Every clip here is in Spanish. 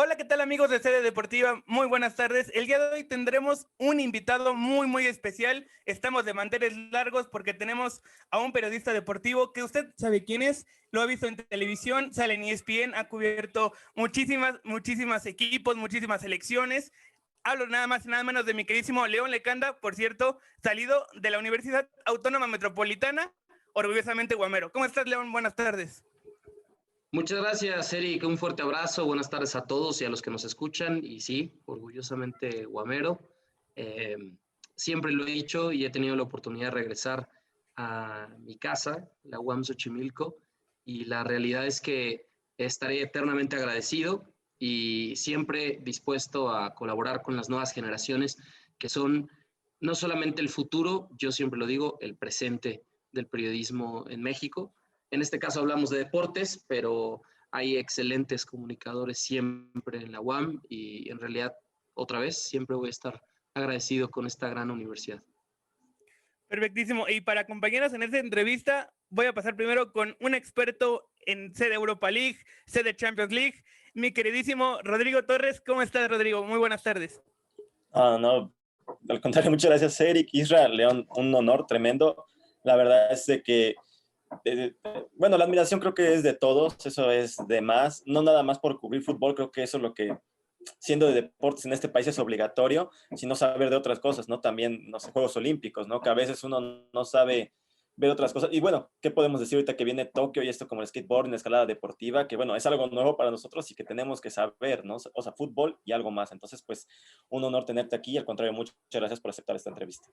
Hola, ¿qué tal amigos de Sede Deportiva? Muy buenas tardes. El día de hoy tendremos un invitado muy especial. Estamos de manteles largos porque tenemos a un periodista deportivo que usted sabe quién es, lo ha visto en televisión, sale en ESPN, ha cubierto muchísimas equipos, muchísimas selecciones. Hablo nada más y nada menos de mi queridísimo León Lecanda, por cierto, salido de la Universidad Autónoma Metropolitana, orgullosamente Guamero. ¿Cómo estás, León? Buenas tardes. Muchas gracias, Eric. Un fuerte abrazo. Buenas tardes a todos y a los que nos escuchan. Y sí, orgullosamente guamero. Eh, Siempre lo he dicho y he tenido la oportunidad de regresar a mi casa, la UAM Xochimilco, y la realidad es que estaré eternamente agradecido y siempre dispuesto a colaborar con las nuevas generaciones que son no solamente el futuro, yo siempre lo digo, el presente del periodismo en México. En este caso hablamos de deportes, pero hay excelentes comunicadores siempre en la UAM y en realidad, otra vez, siempre voy a estar agradecido con esta gran universidad. Perfectísimo. Y para acompañarnos en esta entrevista, voy a pasar primero con un experto en sede Europa League, sede Champions League, mi queridísimo Rodrigo Torres. ¿Cómo estás, Rodrigo? Muy buenas tardes. No, al contrario, muchas gracias, Eric, Isra, León, un honor tremendo. La verdad es de que, bueno, la admiración creo que es de todos, eso es de más, no nada más por cubrir fútbol, creo que eso es lo que, siendo de deportes en este país es obligatorio, sino saber de otras cosas, ¿no? También, no sé, Juegos Olímpicos, ¿no? Que a veces uno no sabe ver otras cosas. Y bueno, ¿qué podemos decir ahorita que viene Tokio y esto como el skateboard, la escalada deportiva? Que bueno, es algo nuevo para nosotros y que tenemos que saber, ¿no? O sea, fútbol y algo más. Entonces, pues, un honor tenerte aquí y al contrario, muchas gracias por aceptar esta entrevista.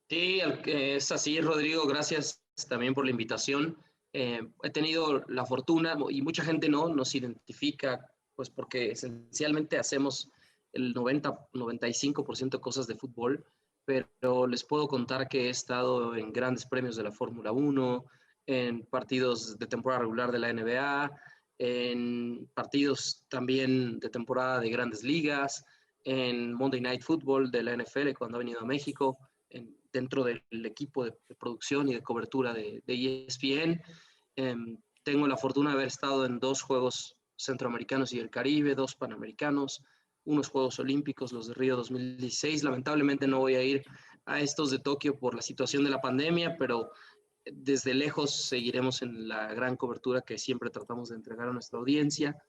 Sí, es así, Rodrigo, gracias también por la invitación. He tenido la fortuna, y mucha gente no nos identifica, pues porque esencialmente hacemos el 90-95% de cosas de fútbol, pero les puedo contar que he estado en grandes premios de la Fórmula 1, en partidos de temporada regular de la NBA, en partidos también de temporada de grandes ligas, en Monday Night Football de la NFL cuando ha venido a México, dentro del equipo de producción y de cobertura de ESPN. Tengo la fortuna de haber estado en 2 Juegos Centroamericanos y del Caribe, 2 Panamericanos, unos Juegos Olímpicos, los de Río 2016. Lamentablemente no voy a ir a estos de Tokio por la situación de la pandemia, pero desde lejos seguiremos en la gran cobertura que siempre tratamos de entregar a nuestra audiencia.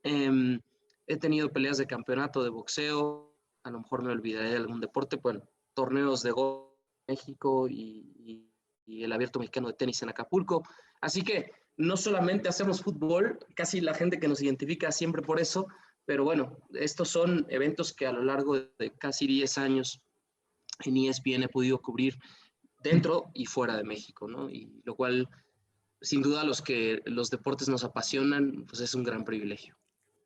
He tenido peleas de campeonato de boxeo, a lo mejor me olvidaré de algún deporte, bueno, torneos de golf en México y el Abierto Mexicano de Tenis en Acapulco. Así que no solamente hacemos fútbol, casi la gente que nos identifica siempre por eso, pero bueno, estos son eventos que a lo largo de casi 10 años en ESPN he podido cubrir dentro y fuera de México, ¿no? Y lo cual, sin duda, los deportes nos apasionan, pues es un gran privilegio.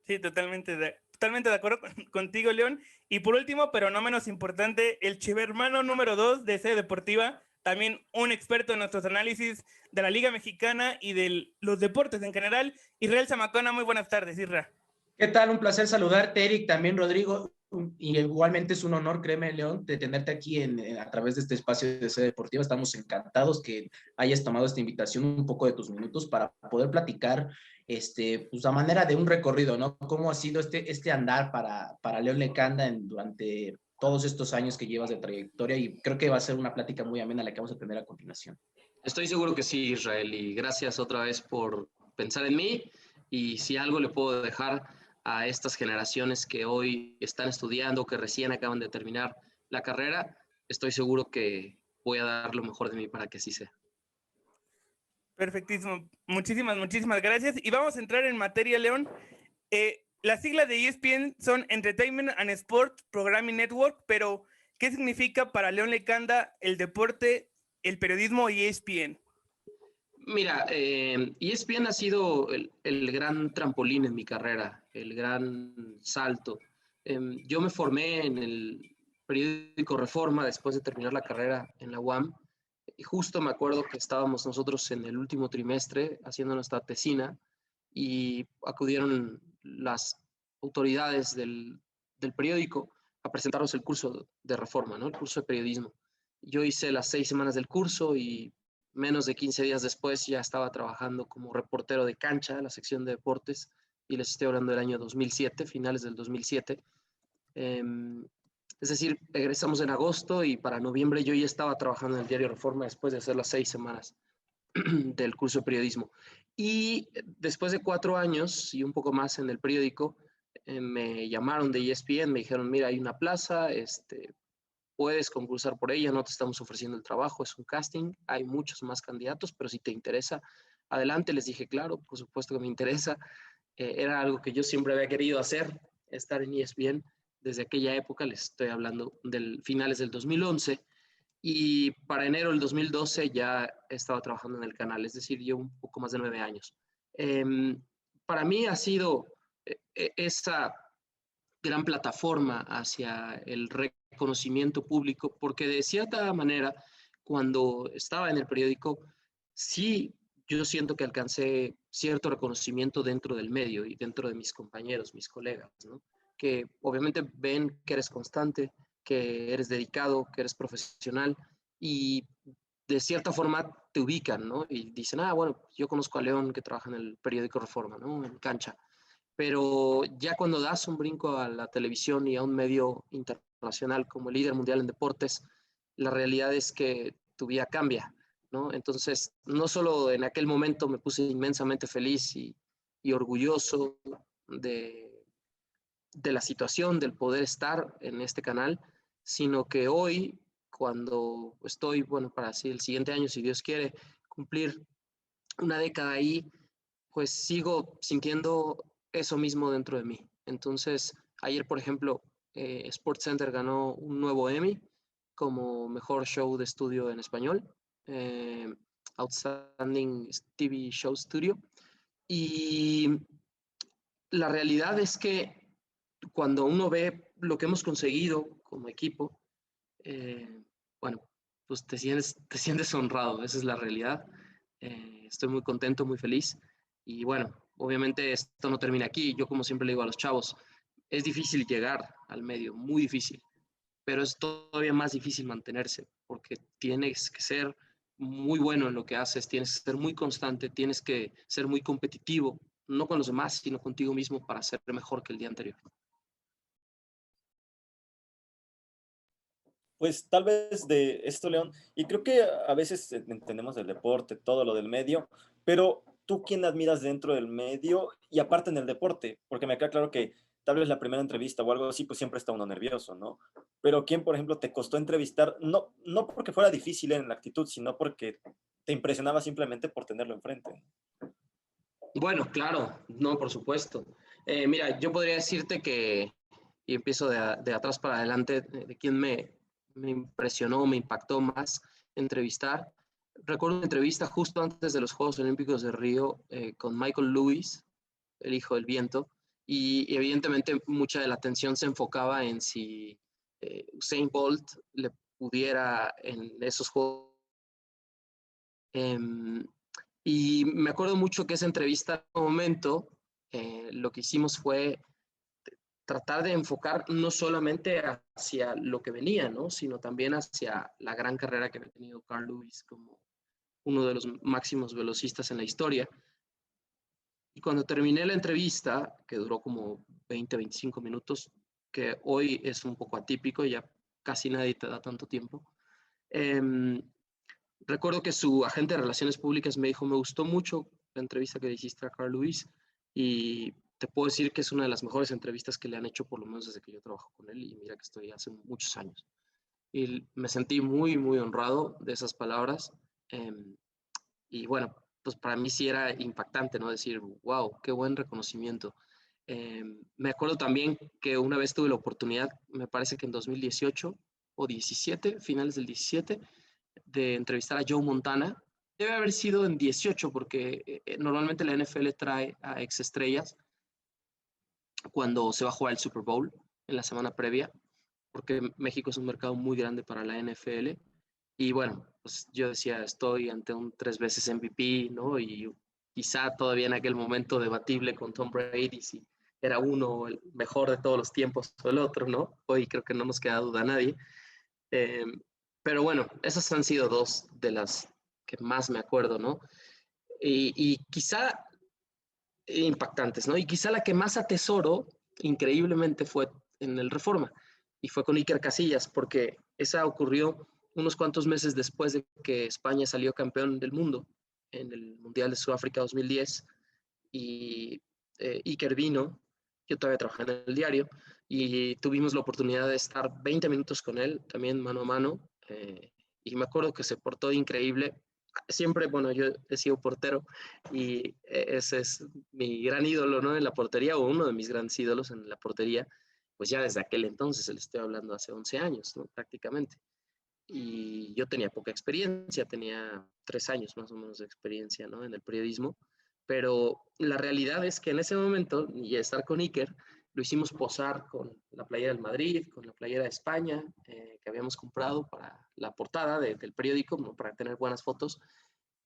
Sí, totalmente de acuerdo contigo, León. Y por último, pero no menos importante, el chivermano número 2 de Sede Deportiva, también un experto en nuestros análisis de la Liga Mexicana y de los deportes en general, Israel Zamacona. Muy buenas tardes, Isra. ¿Qué tal? Un placer saludarte, Eric, también Rodrigo. Y igualmente es un honor, créeme, León, de tenerte aquí a través de este espacio de Sede Deportiva. Estamos encantados que hayas tomado esta invitación, un poco de tus minutos para poder platicar pues a manera de un recorrido, ¿no? ¿Cómo ha sido este andar para León Lecanda durante todos estos años que llevas de trayectoria? Y creo que va a ser una plática muy amena la que vamos a tener a continuación. Estoy seguro que sí, Israel, y gracias otra vez por pensar en mí. Y si algo le puedo dejar a estas generaciones que hoy están estudiando, que recién acaban de terminar la carrera, estoy seguro que voy a dar lo mejor de mí para que así sea. Perfectísimo. Muchísimas gracias. Y vamos a entrar en materia, León. Las siglas de ESPN son Entertainment and Sport Programming Network, pero ¿qué significa para León Lecanda el deporte, el periodismo y ESPN? Mira, ESPN ha sido el gran trampolín en mi carrera, el gran salto. Yo me formé en el periódico Reforma después de terminar la carrera en la UAM. Y justo me acuerdo que estábamos nosotros en el último trimestre haciendo nuestra tesina y acudieron las autoridades del periódico a presentarnos el curso de Reforma, ¿no? El curso de periodismo. Yo hice las 6 semanas del curso y menos de 15 días después ya estaba trabajando como reportero de cancha, la sección de deportes y les estoy hablando del año 2007, finales del 2007. Es decir, egresamos en agosto y para noviembre yo ya estaba trabajando en el diario Reforma después de hacer las 6 semanas del curso de periodismo. Y después de 4 años y un poco más en el periódico, me llamaron de ESPN, me dijeron, mira, hay una plaza, puedes concursar por ella, no te estamos ofreciendo el trabajo, es un casting, hay muchos más candidatos, pero si te interesa, adelante. Les dije, claro, por supuesto que me interesa. Era algo que yo siempre había querido hacer, estar en ESPN. Desde aquella época, les estoy hablando del finales del 2011, y para enero del 2012 ya estaba trabajando en el canal, es decir, yo un poco más de 9 años. Para mí ha sido esa gran plataforma hacia el reconocimiento público, porque de cierta manera, cuando estaba en el periódico, sí, yo siento que alcancé cierto reconocimiento dentro del medio y dentro de mis compañeros, mis colegas, ¿no? Que obviamente ven que eres constante, que eres dedicado, que eres profesional, y de cierta forma te ubican, ¿no? Y dicen, ah, bueno, yo conozco a León que trabaja en el periódico Reforma, ¿no? En cancha. Pero ya cuando das un brinco a la televisión y a un medio internacional como el líder mundial en deportes, la realidad es que tu vida cambia, ¿no? Entonces, no solo en aquel momento me puse inmensamente feliz y orgulloso de la situación, del poder estar en este canal, sino que hoy, cuando estoy, bueno, para así el siguiente año, si Dios quiere, cumplir una década ahí, pues sigo sintiendo eso mismo dentro de mí. Entonces, ayer, por ejemplo, SportsCenter ganó un nuevo Emmy como mejor show de estudio en español, eh, Outstanding TV Show Studio. Y la realidad es que cuando uno ve lo que hemos conseguido como equipo, bueno, pues te sientes honrado, esa es la realidad. Estoy muy contento, muy feliz. Y bueno, obviamente esto no termina aquí. Yo, como siempre le digo a los chavos, es difícil llegar al medio, muy difícil, pero es todavía más difícil mantenerse, porque tienes que ser muy bueno en lo que haces, tienes que ser muy constante, tienes que ser muy competitivo, no con los demás, sino contigo mismo para ser mejor que el día anterior. Pues tal vez de esto, León, y creo que a veces entendemos del deporte, todo lo del medio, pero ¿tú quién admiras dentro del medio y aparte en el deporte? Porque me queda claro que tal vez la primera entrevista o algo así, pues siempre está uno nervioso, ¿no? Pero ¿quién, por ejemplo, te costó entrevistar? No, no porque fuera difícil en la actitud, sino porque te impresionaba simplemente por tenerlo enfrente. Bueno, claro, no, por supuesto. Mira, yo podría decirte que, y empiezo de atrás para adelante, de quién me impresionó, me impactó más entrevistar. Recuerdo una entrevista justo antes de los Juegos Olímpicos de Río con Michael Lewis, el hijo del viento, y evidentemente mucha de la atención se enfocaba en si Usain Bolt le pudiera en esos Juegos. Em, y me acuerdo mucho que esa entrevista, en un momento, lo que hicimos fue tratar de enfocar no solamente hacia lo que venía, ¿no? Sino también hacia la gran carrera que había tenido Carl Lewis como uno de los máximos velocistas en la historia. Y cuando terminé la entrevista, que duró como 20, 25 minutos, que hoy es un poco atípico, ya casi nadie te da tanto tiempo, eh, recuerdo que su agente de relaciones públicas me dijo, me gustó mucho la entrevista que le hiciste a Carl Lewis y te puedo decir que es una de las mejores entrevistas que le han hecho por lo menos desde que yo trabajo con él y mira que estoy hace muchos años. Y me sentí muy, muy honrado de esas palabras. Y bueno, pues para mí sí era impactante, ¿no? Decir, wow, qué buen reconocimiento. Me acuerdo también que una vez tuve la oportunidad, me parece que en 2018 o 17, finales del 17, de entrevistar a Joe Montana. Debe haber sido en 18 porque normalmente la NFL trae a ex estrellas cuando se va a jugar el Super Bowl en la semana previa, porque México es un mercado muy grande para la NFL. Y bueno, pues yo decía, estoy ante un 3 veces MVP, ¿no? Y quizá todavía en aquel momento debatible con Tom Brady si era uno el mejor de todos los tiempos o el otro, ¿no? Hoy creo que no nos queda duda a nadie. Eh, pero bueno, esas han sido dos de las que más me acuerdo, ¿no? Y quizá impactantes, ¿no? Y quizá la que más atesoro, increíblemente, fue en el Reforma, y fue con Iker Casillas, porque esa ocurrió unos cuantos meses después de que España salió campeón del mundo en el Mundial de Sudáfrica 2010, y Iker vino, yo todavía trabajaba en el diario, y tuvimos la oportunidad de estar 20 minutos con él, también mano a mano, y me acuerdo que se portó increíble. Siempre, bueno, yo he sido portero y ese es mi gran ídolo, ¿no? En la portería, o uno de mis grandes ídolos en la portería, pues ya desde aquel entonces, le estoy hablando hace 11 años, ¿no? Prácticamente. Y yo tenía poca experiencia, tenía 3 años más o menos de experiencia, ¿no? En el periodismo, pero la realidad es que en ese momento, y estar con Iker, lo hicimos posar con la playera del Madrid, con la playera de España, que habíamos comprado para la portada del periódico, ¿no? Para tener buenas fotos,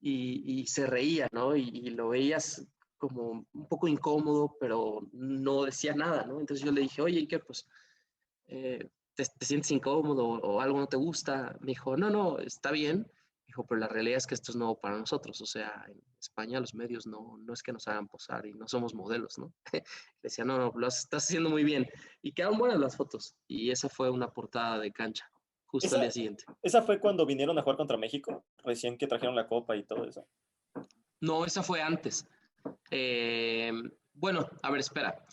y se reía, ¿no? Y lo veías como un poco incómodo, pero no decía nada, ¿no? Entonces yo le dije, oye, Iker, pues te sientes incómodo o algo no te gusta. Me dijo, no, no, está bien. Dijo, pero la realidad es que esto es nuevo para nosotros. O sea, en España los medios no es que nos hagan posar y no somos modelos, ¿no? Le decía, no, no, lo estás haciendo muy bien. Y quedaron buenas las fotos. Y esa fue una portada de cancha, justo al Esa, día siguiente. esa fue cuando vinieron a jugar contra México, recién que trajeron la copa y todo eso. No, esa fue antes. Eh, bueno, a ver, espera.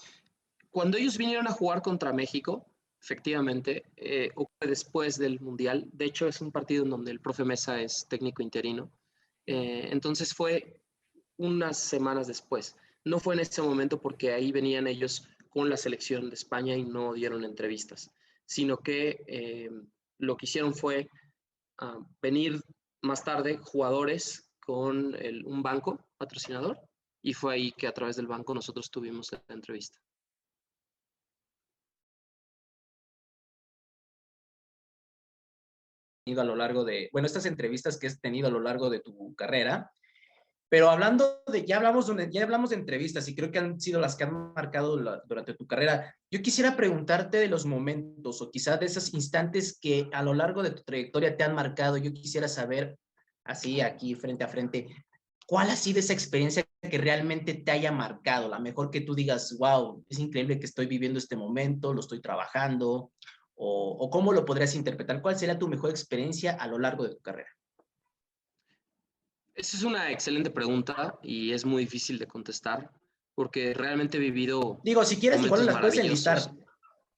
Cuando ellos vinieron a jugar contra México, efectivamente, ocurre después del Mundial. De hecho, es un partido en donde el profe Mesa es técnico interino. Entonces fue unas semanas después. No fue en ese momento porque ahí venían ellos con la selección de España y no dieron entrevistas, sino que lo que hicieron fue venir más tarde jugadores con un banco patrocinador, y fue ahí que a través del banco nosotros tuvimos la entrevista. A lo largo de, bueno, estas entrevistas que has tenido a lo largo de tu carrera, pero hablando de, ya hablamos de entrevistas y creo que han sido las que han marcado durante tu carrera. Yo quisiera preguntarte de los momentos o quizás de esos instantes que a lo largo de tu trayectoria te han marcado. Yo quisiera saber, así aquí frente a frente, ¿cuál ha sido esa experiencia que realmente te haya marcado? La mejor que tú digas, wow, es increíble que estoy viviendo este momento, lo estoy trabajando, o cómo lo podrías interpretar. ¿Cuál sería tu mejor experiencia a lo largo de tu carrera? Esa es una excelente pregunta y es muy difícil de contestar porque realmente he vivido Digo, si quieres, igual momentos las puedes maravillosos. enlistar. Me las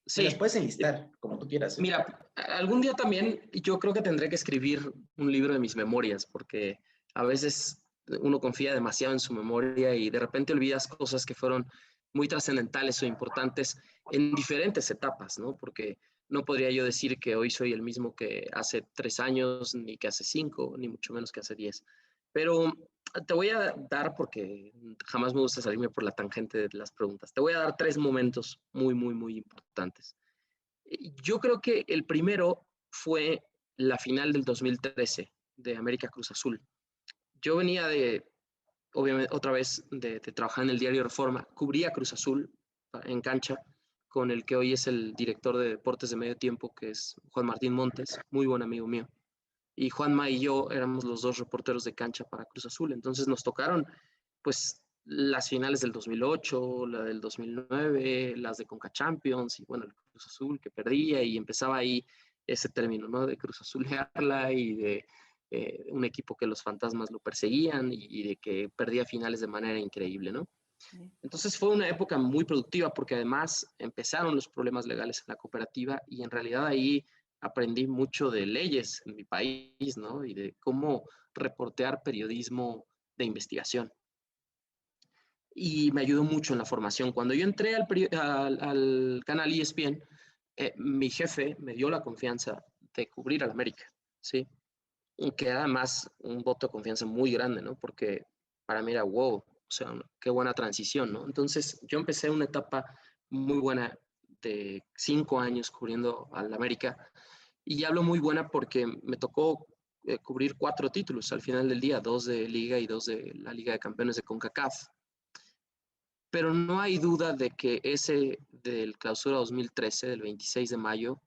Sí, puedes enlistar, como tú quieras. mira, algún día también yo creo que tendré que escribir un libro de mis memorias porque a veces uno confía demasiado en su memoria y de repente olvidas cosas que fueron muy trascendentales o importantes en diferentes etapas, ¿no? Porque no podría yo decir que hoy soy el mismo que hace 3 años, ni que hace 5, ni mucho menos que hace 10. Pero te voy a dar, porque jamás me gusta salirme por la tangente de las preguntas, te voy a dar 3 momentos muy, muy, muy importantes. Yo creo que el primero fue la final del 2013 de América Cruz Azul. Yo venía obviamente, otra vez de trabajar en el diario Reforma, cubría Cruz Azul en cancha con el que hoy es el director de deportes de medio tiempo, que es Juan Martín Montes, muy buen amigo mío. Y Juanma y yo éramos los dos reporteros de cancha para Cruz Azul. Entonces nos tocaron, pues, las finales del 2008, la del 2009, las de Conca Champions, y bueno, el Cruz Azul que perdía, y empezaba ahí ese término, ¿no? De Cruz Azulearla y de un equipo que los fantasmas lo perseguían y de que perdía finales de manera increíble, ¿no? Entonces fue una época muy productiva porque además empezaron los problemas legales en la cooperativa y en realidad ahí aprendí mucho de leyes en mi país, ¿no? Y de cómo reportear periodismo de investigación. Y me ayudó mucho en la formación. Cuando yo entré al canal ESPN, mi jefe me dio la confianza de cubrir al América, ¿sí? Y que además un voto de confianza muy grande, ¿no? Porque para mí era wow, o sea, qué buena transición, ¿no? Entonces yo empecé una etapa muy buena de 5 años cubriendo al América, y hablo muy buena porque me tocó cubrir 4 títulos al final del día, 2 de Liga y 2 de la Liga de Campeones de CONCACAF. Pero no hay duda de que ese del Clausura 2013, del 26 de mayo,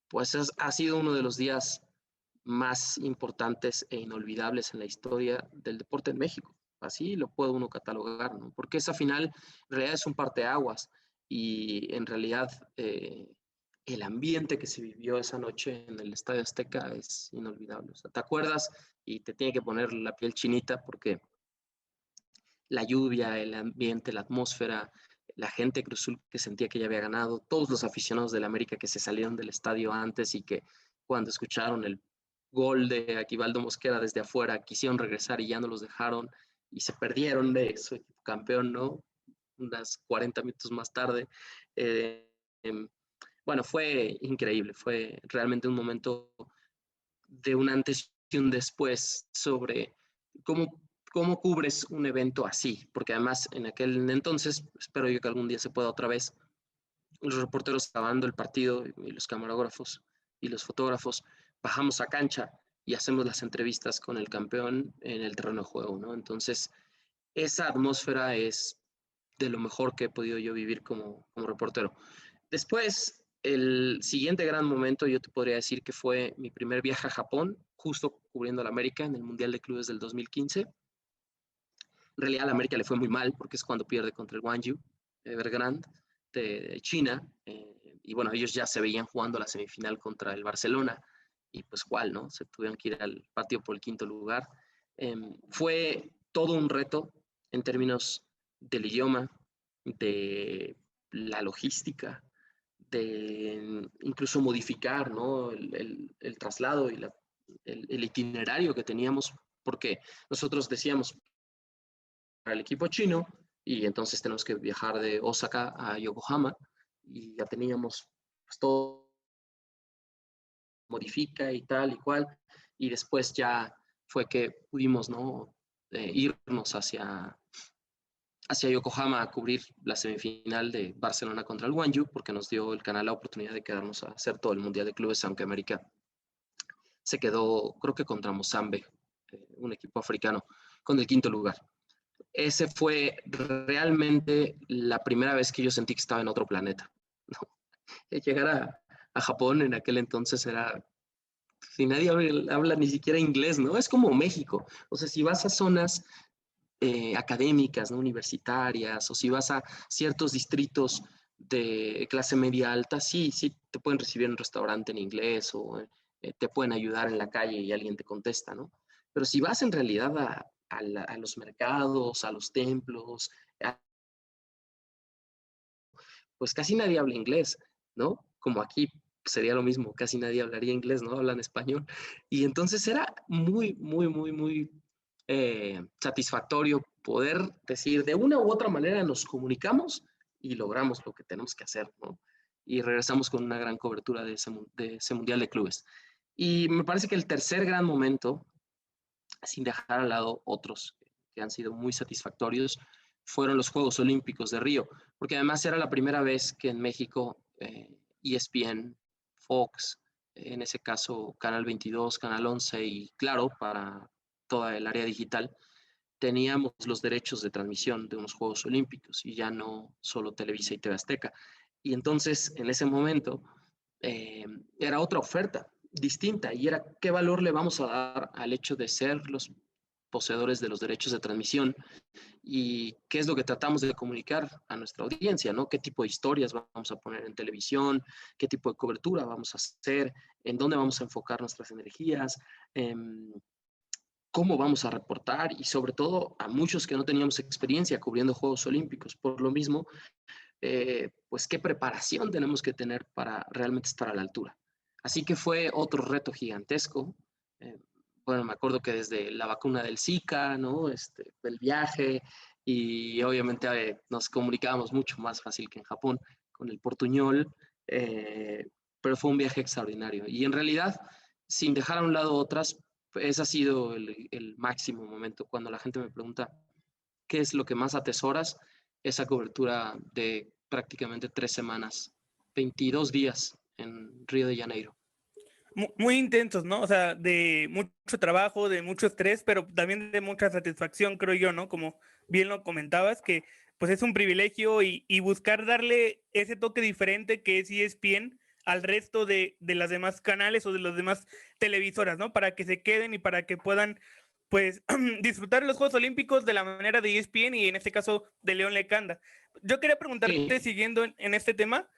pues ha sido uno de los días más importantes e inolvidables en la historia del deporte en México. así lo puede uno catalogar, ¿no? Porque esa final en realidad es un parteaguas y en realidad el ambiente que se vivió esa noche en el Estadio Azteca es inolvidable. O sea, te acuerdas y te tiene que poner la piel chinita porque la lluvia, el ambiente, la atmósfera, la gente de Cruz Azul que sentía que ya había ganado, todos los aficionados del América que se salieron del estadio antes y que cuando escucharon el gol de Aquivaldo Mosquera desde afuera quisieron regresar y ya no los dejaron y se perdieron de su equipo campeón, ¿no? Unas 40 minutos más tarde. Eh, bueno, fue increíble, fue realmente un momento de un antes y un después sobre cómo cubres un evento así, porque además en aquel entonces, espero yo que algún día se pueda otra vez, los reporteros grabando el partido y los camarógrafos y los fotógrafos, bajamos a cancha y hacemos las entrevistas con el campeón en el terreno de juego, ¿no? Entonces, esa atmósfera es de lo mejor que he podido yo vivir como reportero. Después, el siguiente gran momento, yo te podría decir que fue mi primer viaje a Japón, justo cubriendo la América en el Mundial de Clubes del 2015. En realidad, a la América le fue muy mal porque es cuando pierde contra el Guangzhou Evergrande de China. Y bueno, ellos ya se veían jugando la semifinal contra el Barcelona. Y pues, ¿cuál, no? Se tuvieron que ir al partido por el quinto lugar. Fue todo un reto en términos del idioma, de la logística, de incluso modificar, ¿no? el traslado y el itinerario que teníamos, porque nosotros decíamos para el equipo chino y entonces tenemos que viajar de Osaka a Yokohama y ya teníamos pues, todo modifica y tal y cual y después ya fue que pudimos, ¿no? Irnos hacia Yokohama a cubrir la semifinal de Barcelona contra el Guangzhou porque nos dio el canal la oportunidad de quedarnos a hacer todo el Mundial de Clubes, aunque América se quedó, creo que contra Mozambique, un equipo africano, con el quinto lugar. Ese fue realmente la primera vez que yo sentí que estaba en otro planeta, ¿no? Llegar a Japón en aquel entonces era, si nadie habla ni siquiera inglés, ¿no? Es como México. O sea, si vas a zonas académicas, ¿no? Universitarias, o si vas a ciertos distritos de clase media alta, sí, te pueden recibir en un restaurante en inglés o te pueden ayudar en la calle y alguien te contesta, ¿no? Pero si vas en realidad a los mercados, a los templos, pues casi nadie habla inglés, ¿no? Como aquí sería lo mismo, casi nadie hablaría inglés, ¿no? Hablan español. Y entonces era muy, muy, muy, muy satisfactorio poder decir de una u otra manera nos comunicamos y logramos lo que tenemos que hacer, ¿no? Y regresamos con una gran cobertura de ese Mundial de Clubes. Y me parece que el tercer gran momento, sin dejar al lado otros que han sido muy satisfactorios, fueron los Juegos Olímpicos de Río, porque además era la primera vez que en México ESPN, Fox, en ese caso Canal 22, Canal 11 y claro, para toda el área digital, teníamos los derechos de transmisión de unos Juegos Olímpicos y ya no solo Televisa y TV Azteca. Y entonces, en ese momento, era otra oferta distinta y era qué valor le vamos a dar al hecho de ser los poseedores de los derechos de transmisión y qué es lo que tratamos de comunicar a nuestra audiencia, ¿no? ¿Qué tipo de historias vamos a poner en televisión? ¿Qué tipo de cobertura vamos a hacer? ¿En dónde vamos a enfocar nuestras energías? ¿Cómo vamos a reportar? Y sobre todo a muchos que no teníamos experiencia cubriendo Juegos Olímpicos. Por lo mismo, pues qué preparación tenemos que tener para realmente estar a la altura. Así que fue otro reto gigantesco. Bueno, me acuerdo que desde la vacuna del Zika, ¿no? El viaje y obviamente nos comunicábamos mucho más fácil que en Japón con el portuñol, pero fue un viaje extraordinario. Y en realidad, sin dejar a un lado otras, ese ha sido el máximo momento cuando la gente me pregunta qué es lo que más atesoras, esa cobertura de prácticamente 3 semanas, 22 días en Río de Janeiro. Muy intensos, ¿no? O sea, de mucho trabajo, de mucho estrés, pero también de mucha satisfacción, creo yo, ¿no? Como bien lo comentabas, que pues es un privilegio y buscar darle ese toque diferente que es ESPN al resto de las demás canales o de las demás televisoras, ¿no? Para que se queden y para que puedan pues disfrutar los Juegos Olímpicos de la manera de ESPN y en este caso de León Lecanda. Yo quería preguntarte, siguiendo en este tema,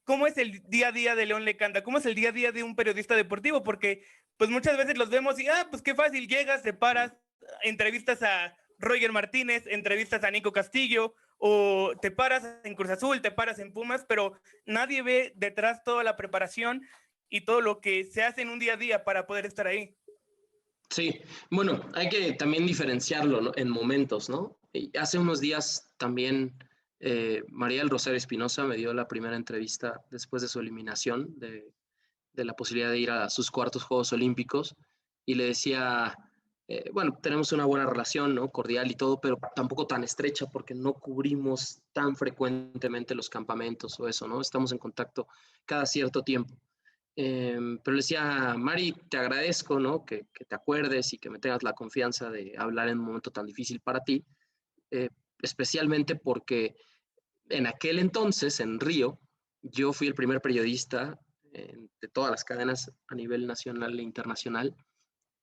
¿cómo es el día a día de León Lecanda? ¿Cómo es el día a día de un periodista deportivo? Porque pues muchas veces los vemos y, pues qué fácil, llegas, te paras, entrevistas a Roger Martínez, entrevistas a Nico Castillo, o te paras en Cruz Azul, te paras en Pumas, pero nadie ve detrás toda la preparación y todo lo que se hace en un día a día para poder estar ahí. Sí, bueno, hay que también diferenciarlo, ¿no?, en momentos, ¿no? Y hace unos días también María del Rosario Espinosa me dio la primera entrevista después de su eliminación de la posibilidad de ir a sus cuartos Juegos Olímpicos y le decía, bueno, tenemos una buena relación, ¿no?, cordial y todo, pero tampoco tan estrecha porque no cubrimos tan frecuentemente los campamentos o eso, ¿no? Estamos en contacto cada cierto tiempo. Pero le decía, Mari, te agradezco, ¿no?, que te acuerdes y que me tengas la confianza de hablar en un momento tan difícil para ti, especialmente porque en aquel entonces, en Río, yo fui el primer periodista de todas las cadenas a nivel nacional e internacional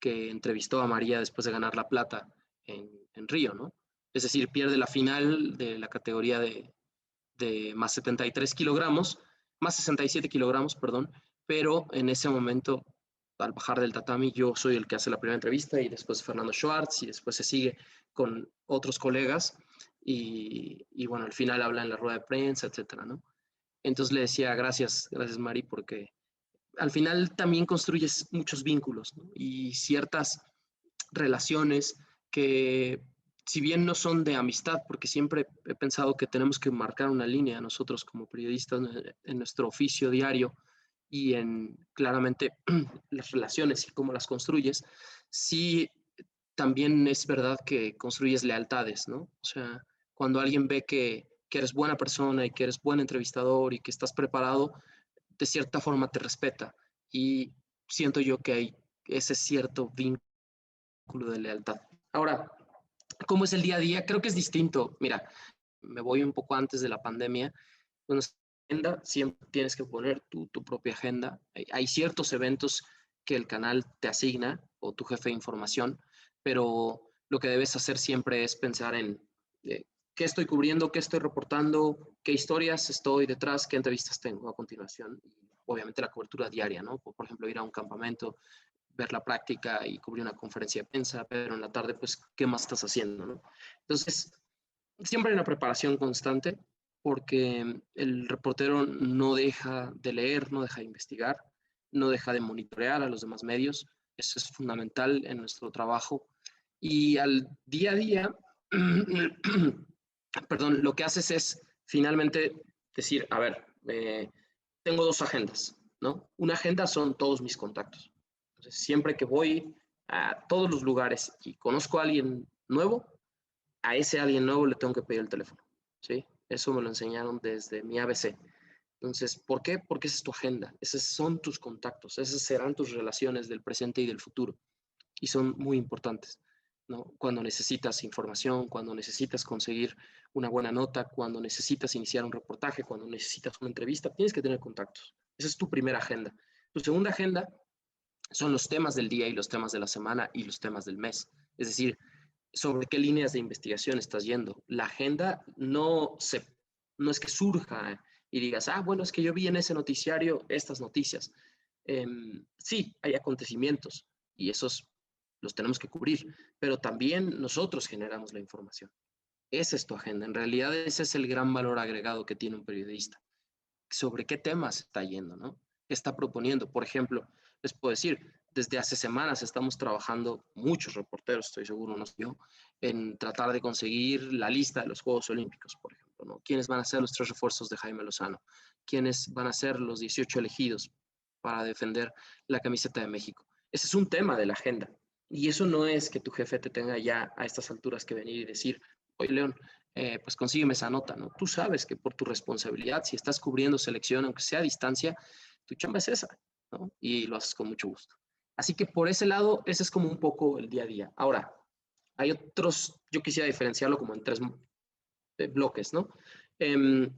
que entrevistó a María después de ganar la plata en Río, ¿no? Es decir, pierde la final de la categoría de más 73 kilogramos, más 67 kilogramos, perdón, pero en ese momento, al bajar del tatami, yo soy el que hace la primera entrevista y después Fernando Schwartz y después se sigue con otros colegas y bueno, al final habla en la rueda de prensa, etcétera, ¿no? Entonces le decía, gracias Mari, porque al final también construyes muchos vínculos, ¿no?, y ciertas relaciones que, si bien no son de amistad, porque siempre he pensado que tenemos que marcar una línea nosotros como periodistas en nuestro oficio diario y en claramente las relaciones y cómo las construyes, sí también es verdad que construyes lealtades, ¿no? O sea, cuando alguien ve que eres buena persona y que eres buen entrevistador y que estás preparado, de cierta forma te respeta y siento yo que hay ese cierto vínculo de lealtad. Ahora, ¿cómo es el día a día? Creo que es distinto. Mira, me voy un poco antes de la pandemia. Bueno, agenda, siempre tienes que poner tu propia agenda. Hay ciertos eventos que el canal te asigna o tu jefe de información, pero lo que debes hacer siempre es pensar en qué estoy cubriendo, qué estoy reportando, qué historias estoy detrás, qué entrevistas tengo a continuación. Y obviamente la cobertura diaria, ¿no? Por ejemplo, ir a un campamento, ver la práctica y cubrir una conferencia de prensa, pero en la tarde, pues, ¿qué más estás haciendo, no? Entonces, siempre hay una preparación constante porque el reportero no deja de leer, no deja de investigar, no deja de monitorear a los demás medios. Eso es fundamental en nuestro trabajo. Y al día a día, perdón, lo que haces es finalmente decir, a ver, tengo dos agendas, ¿no? Una agenda son todos mis contactos. Entonces, siempre que voy a todos los lugares y conozco a alguien nuevo, a ese alguien nuevo le tengo que pedir el teléfono, ¿sí? Eso me lo enseñaron desde mi ABC. Entonces, ¿por qué? Porque esa es tu agenda, esos son tus contactos, esas serán tus relaciones del presente y del futuro. Y son muy importantes, ¿no? Cuando necesitas información, cuando necesitas conseguir una buena nota, cuando necesitas iniciar un reportaje, cuando necesitas una entrevista, tienes que tener contactos. Esa es tu primera agenda. Tu segunda agenda son los temas del día y los temas de la semana y los temas del mes. Es decir, sobre qué líneas de investigación estás yendo. La agenda no es que surja y digas, bueno, es que yo vi en ese noticiario estas noticias. Sí, hay acontecimientos y esos los tenemos que cubrir, pero también nosotros generamos la información. Esa es tu agenda. En realidad ese es el gran valor agregado que tiene un periodista. Sobre qué temas está yendo, ¿no? ¿Qué está proponiendo? Por ejemplo, les puedo decir, desde hace semanas estamos trabajando, muchos reporteros, estoy seguro, nos dio, en tratar de conseguir la lista de los Juegos Olímpicos, por ejemplo, ¿no? ¿Quiénes van a ser los 3 refuerzos de Jaime Lozano? ¿Quiénes van a ser los 18 elegidos para defender la camiseta de México? Ese es un tema de la agenda. Y eso no es que tu jefe te tenga ya a estas alturas que venir y decir, oye, León, pues consígueme esa nota, ¿no? Tú sabes que por tu responsabilidad, si estás cubriendo selección, aunque sea a distancia, tu chamba es esa, ¿no? Y lo haces con mucho gusto. Así que por ese lado, ese es como un poco el día a día. Ahora, hay otros, yo quisiera diferenciarlo como en 3 bloques, ¿no? El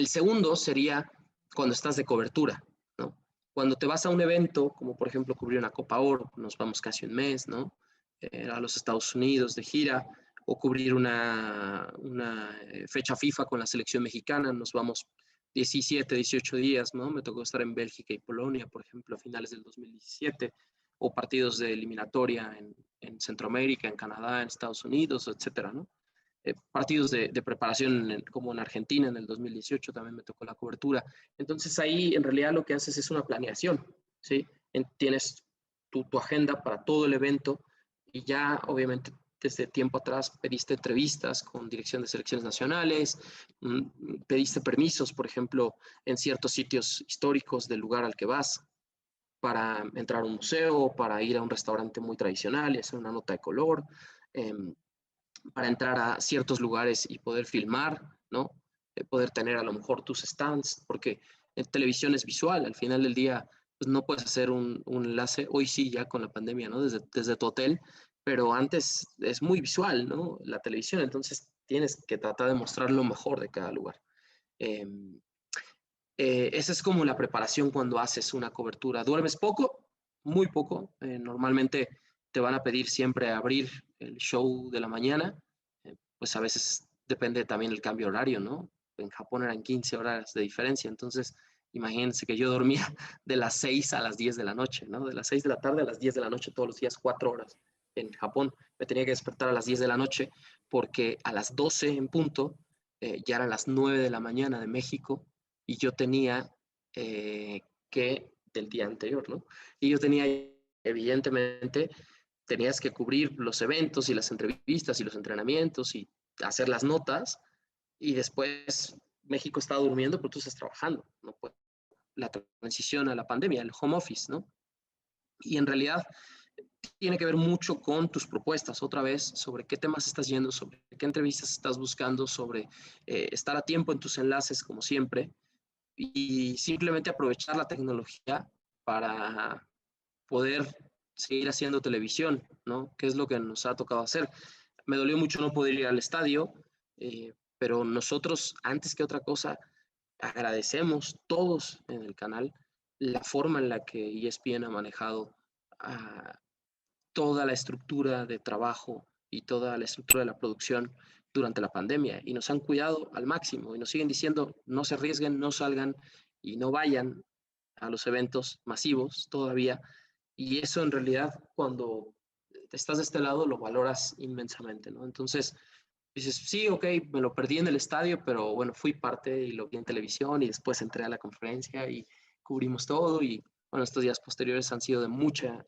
segundo sería cuando estás de cobertura, ¿no? Cuando te vas a un evento, como por ejemplo cubrir una Copa Oro, nos vamos casi un mes, ¿no? a los Estados Unidos de gira, o cubrir una fecha FIFA con la selección mexicana. Nos vamos 17, 18 días, ¿no? Me tocó estar en Bélgica y Polonia, por ejemplo, a finales del 2017, o partidos de eliminatoria en Centroamérica, en Canadá, en Estados Unidos, etcétera, ¿no? Partidos de preparación como en Argentina en el 2018 también me tocó la cobertura. Entonces ahí en realidad lo que haces es una planeación, ¿sí? Tienes tu agenda para todo el evento y ya obviamente desde tiempo atrás pediste entrevistas con dirección de selecciones nacionales, pediste permisos, por ejemplo, en ciertos sitios históricos del lugar al que vas para entrar a un museo, para ir a un restaurante muy tradicional y hacer una nota de color, para entrar a ciertos lugares y poder filmar, ¿no? Poder tener a lo mejor tus stands, porque en televisión es visual, al final del día pues no puedes hacer un enlace, hoy sí ya con la pandemia, ¿no? Desde tu hotel, pero antes es muy visual, ¿no? La televisión, entonces tienes que tratar de mostrar lo mejor de cada lugar. Esa es como la preparación cuando haces una cobertura. ¿Duermes poco? Muy poco. Normalmente te van a pedir siempre abrir el show de la mañana. Pues a veces depende también el cambio horario, ¿no? En Japón eran 15 horas de diferencia, entonces imagínense que yo dormía de las 6 a las 10 de la noche, ¿no? De las 6 de la tarde a las 10 de la noche todos los días, 4 horas en Japón. Me tenía que despertar a las 10 de la noche porque a las 12 en punto, ya eran las 9 de la mañana de México, y yo tenía del día anterior, ¿no? Y yo tenía, evidentemente, tenías que cubrir los eventos y las entrevistas y los entrenamientos y hacer las notas, y después México estaba durmiendo, pero tú estás trabajando, ¿no? Pues, la transición a la pandemia, el home office, ¿no? Y en realidad tiene que ver mucho con tus propuestas, otra vez, sobre qué temas estás yendo, sobre qué entrevistas estás buscando, sobre estar a tiempo en tus enlaces, como siempre, y simplemente aprovechar la tecnología para poder seguir haciendo televisión, ¿no? Que es lo que nos ha tocado hacer. Me dolió mucho no poder ir al estadio, pero nosotros, antes que otra cosa, agradecemos todos en el canal la forma en la que ESPN ha manejado toda la estructura de trabajo y toda la estructura de la producción durante la pandemia, y nos han cuidado al máximo y nos siguen diciendo no se arriesguen, no salgan y no vayan a los eventos masivos todavía, y eso en realidad cuando estás de este lado lo valoras inmensamente, ¿no? Entonces dices, sí, ok, me lo perdí en el estadio, pero bueno, fui parte y lo vi en televisión y después entré a la conferencia y cubrimos todo, y bueno, estos días posteriores han sido de muchas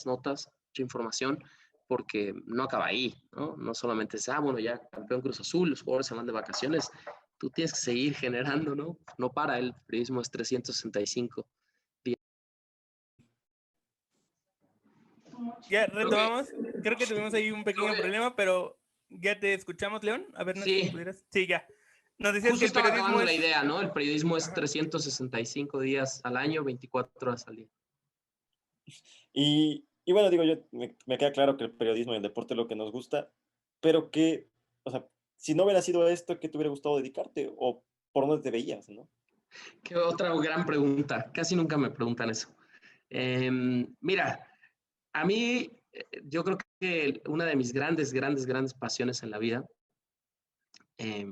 notas, mucha información, porque no acaba ahí, ¿no? No solamente es, bueno, ya campeón Cruz Azul, los jugadores se van de vacaciones, tú tienes que seguir generando, ¿no? No para, el periodismo es 365 días. Ya retomamos. Creo que tuvimos ahí un pequeño problema, pero ya te escuchamos, León. A ver, no sé si Sí, pudieras. Sí, ya. Nos decías justo que el estaba periodismo acabando la es. idea, ¿no? El periodismo es Ajá. 365 días al año, 24 horas al día. Y bueno, digo, me queda claro que el periodismo y el deporte es lo que nos gusta, pero que, o sea, si no hubiera sido esto, ¿qué te hubiera gustado dedicarte? ¿O por dónde te veías, no? Qué otra gran pregunta. Casi nunca me preguntan eso. Mira, a mí, yo creo que una de mis grandes pasiones en la vida,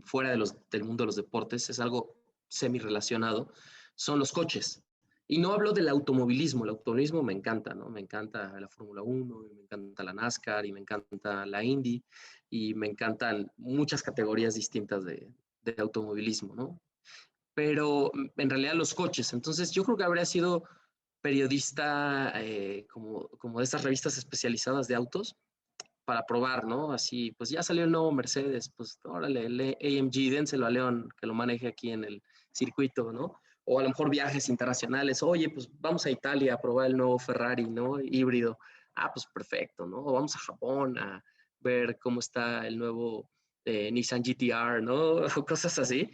fuera del mundo de los deportes, es algo semi relacionado, son los coches. Y no hablo del automovilismo, el automovilismo me encanta, ¿no? Me encanta la Fórmula 1, me encanta la NASCAR, y me encanta la Indy, y me encantan muchas categorías distintas de automovilismo, ¿no? Pero en realidad los coches. Entonces yo creo que habría sido periodista como de esas revistas especializadas de autos para probar, ¿no? Así, pues ya salió el nuevo Mercedes, pues órale, el AMG, dénselo a León, que lo maneje aquí en el circuito, ¿no? O a lo mejor viajes internacionales, oye, pues vamos a Italia a probar el nuevo Ferrari, ¿no? Híbrido. Pues perfecto, ¿no? O vamos a Japón a ver cómo está el nuevo Nissan GTR, ¿no? O cosas así.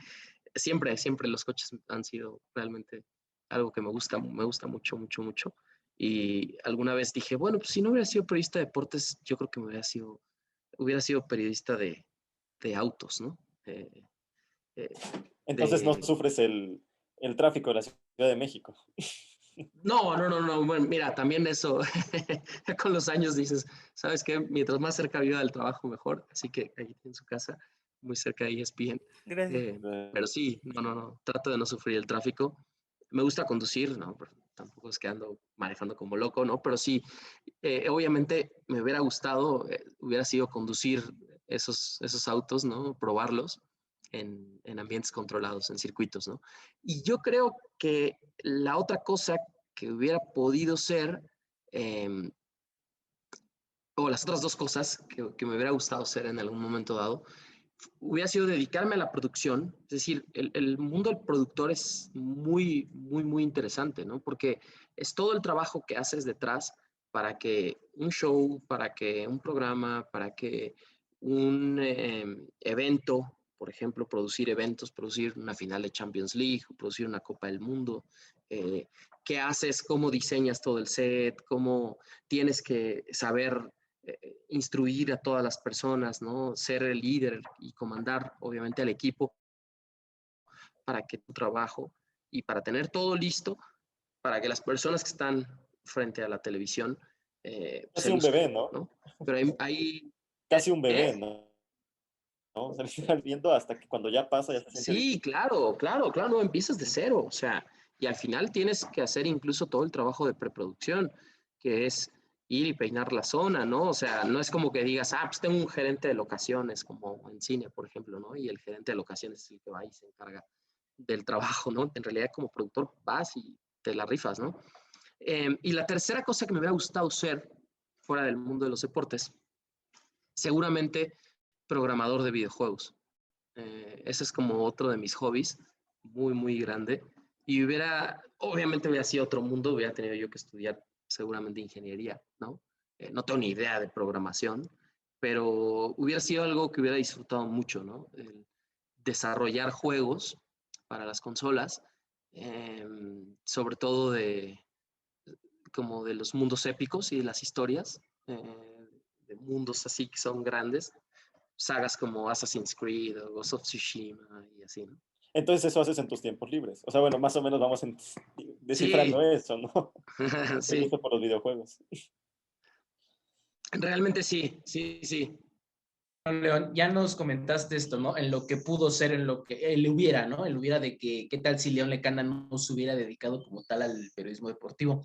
Siempre los coches han sido realmente algo que me gusta mucho, mucho, mucho. Y alguna vez dije, bueno, pues si no hubiera sido periodista de deportes, yo creo que hubiera sido periodista de autos, ¿no? Entonces no De, sufres el tráfico de la Ciudad de México. No. Bueno, mira, también eso, con los años dices, ¿sabes qué? Mientras más cerca viva del trabajo, mejor. Así que ahí en su casa, muy cerca de ESPN. Gracias. Pero sí, no. Trato de no sufrir el tráfico. Me gusta conducir, ¿no? Pero tampoco es que ando manejando como loco, ¿no? Pero sí, obviamente me hubiera gustado, hubiera sido conducir esos autos, ¿no? Probarlos en ambientes controlados, en circuitos, ¿no? Y yo creo que la otra cosa que hubiera podido ser, eh, o las otras dos cosas que me hubiera gustado hacer en algún momento dado, hubiera sido dedicarme a la producción. Es decir, el mundo del productor es muy interesante, ¿no? Porque es todo el trabajo que haces detrás para que un show, para que un programa, para que un evento, por ejemplo, producir eventos, producir una final de Champions League, producir una Copa del Mundo, qué haces, cómo diseñas todo el set, cómo tienes que saber instruir a todas las personas, ¿no? Ser el líder y comandar, obviamente, al equipo para que tu trabajo y para tener todo listo para que las personas que están frente a la televisión Casi se un luzcan, bebé, ¿no? ¿no? Pero hay Casi un bebé, ¿eh? ¿no? ¿No? O sea, estás viendo hasta que cuando ya pasa, ya se siente Sí, claro, no empiezas de cero, o sea, y al final tienes que hacer incluso todo el trabajo de preproducción, que es ir y peinar la zona, ¿no? O sea, no es como que digas, pues tengo un gerente de locaciones, como en cine, por ejemplo, ¿no? Y el gerente de locaciones es el que va y se encarga del trabajo, ¿no? En realidad, como productor, vas y te la rifas, ¿no? Y la tercera cosa que me hubiera gustado ser, fuera del mundo de los deportes, seguramente programador de videojuegos. Ese es como otro de mis hobbies, muy grande. Y obviamente hubiera sido otro mundo, hubiera tenido yo que estudiar seguramente ingeniería, ¿no? No tengo ni idea de programación, pero hubiera sido algo que hubiera disfrutado mucho, ¿no? El desarrollar juegos para las consolas, sobre todo como de los mundos épicos y de las historias, de mundos así que son grandes, sagas como Assassin's Creed o Ghost of Tsushima y así, ¿no? Entonces eso haces en tus tiempos libres. O sea, bueno, más o menos vamos descifrando Sí, eso, ¿no? El sí, gusto por los videojuegos. realmente sí. León, ya nos comentaste esto, ¿no? En lo que pudo ser, en lo que él hubiera, ¿no? El hubiera de que, ¿qué tal si León Lecanda no se hubiera dedicado como tal al periodismo deportivo?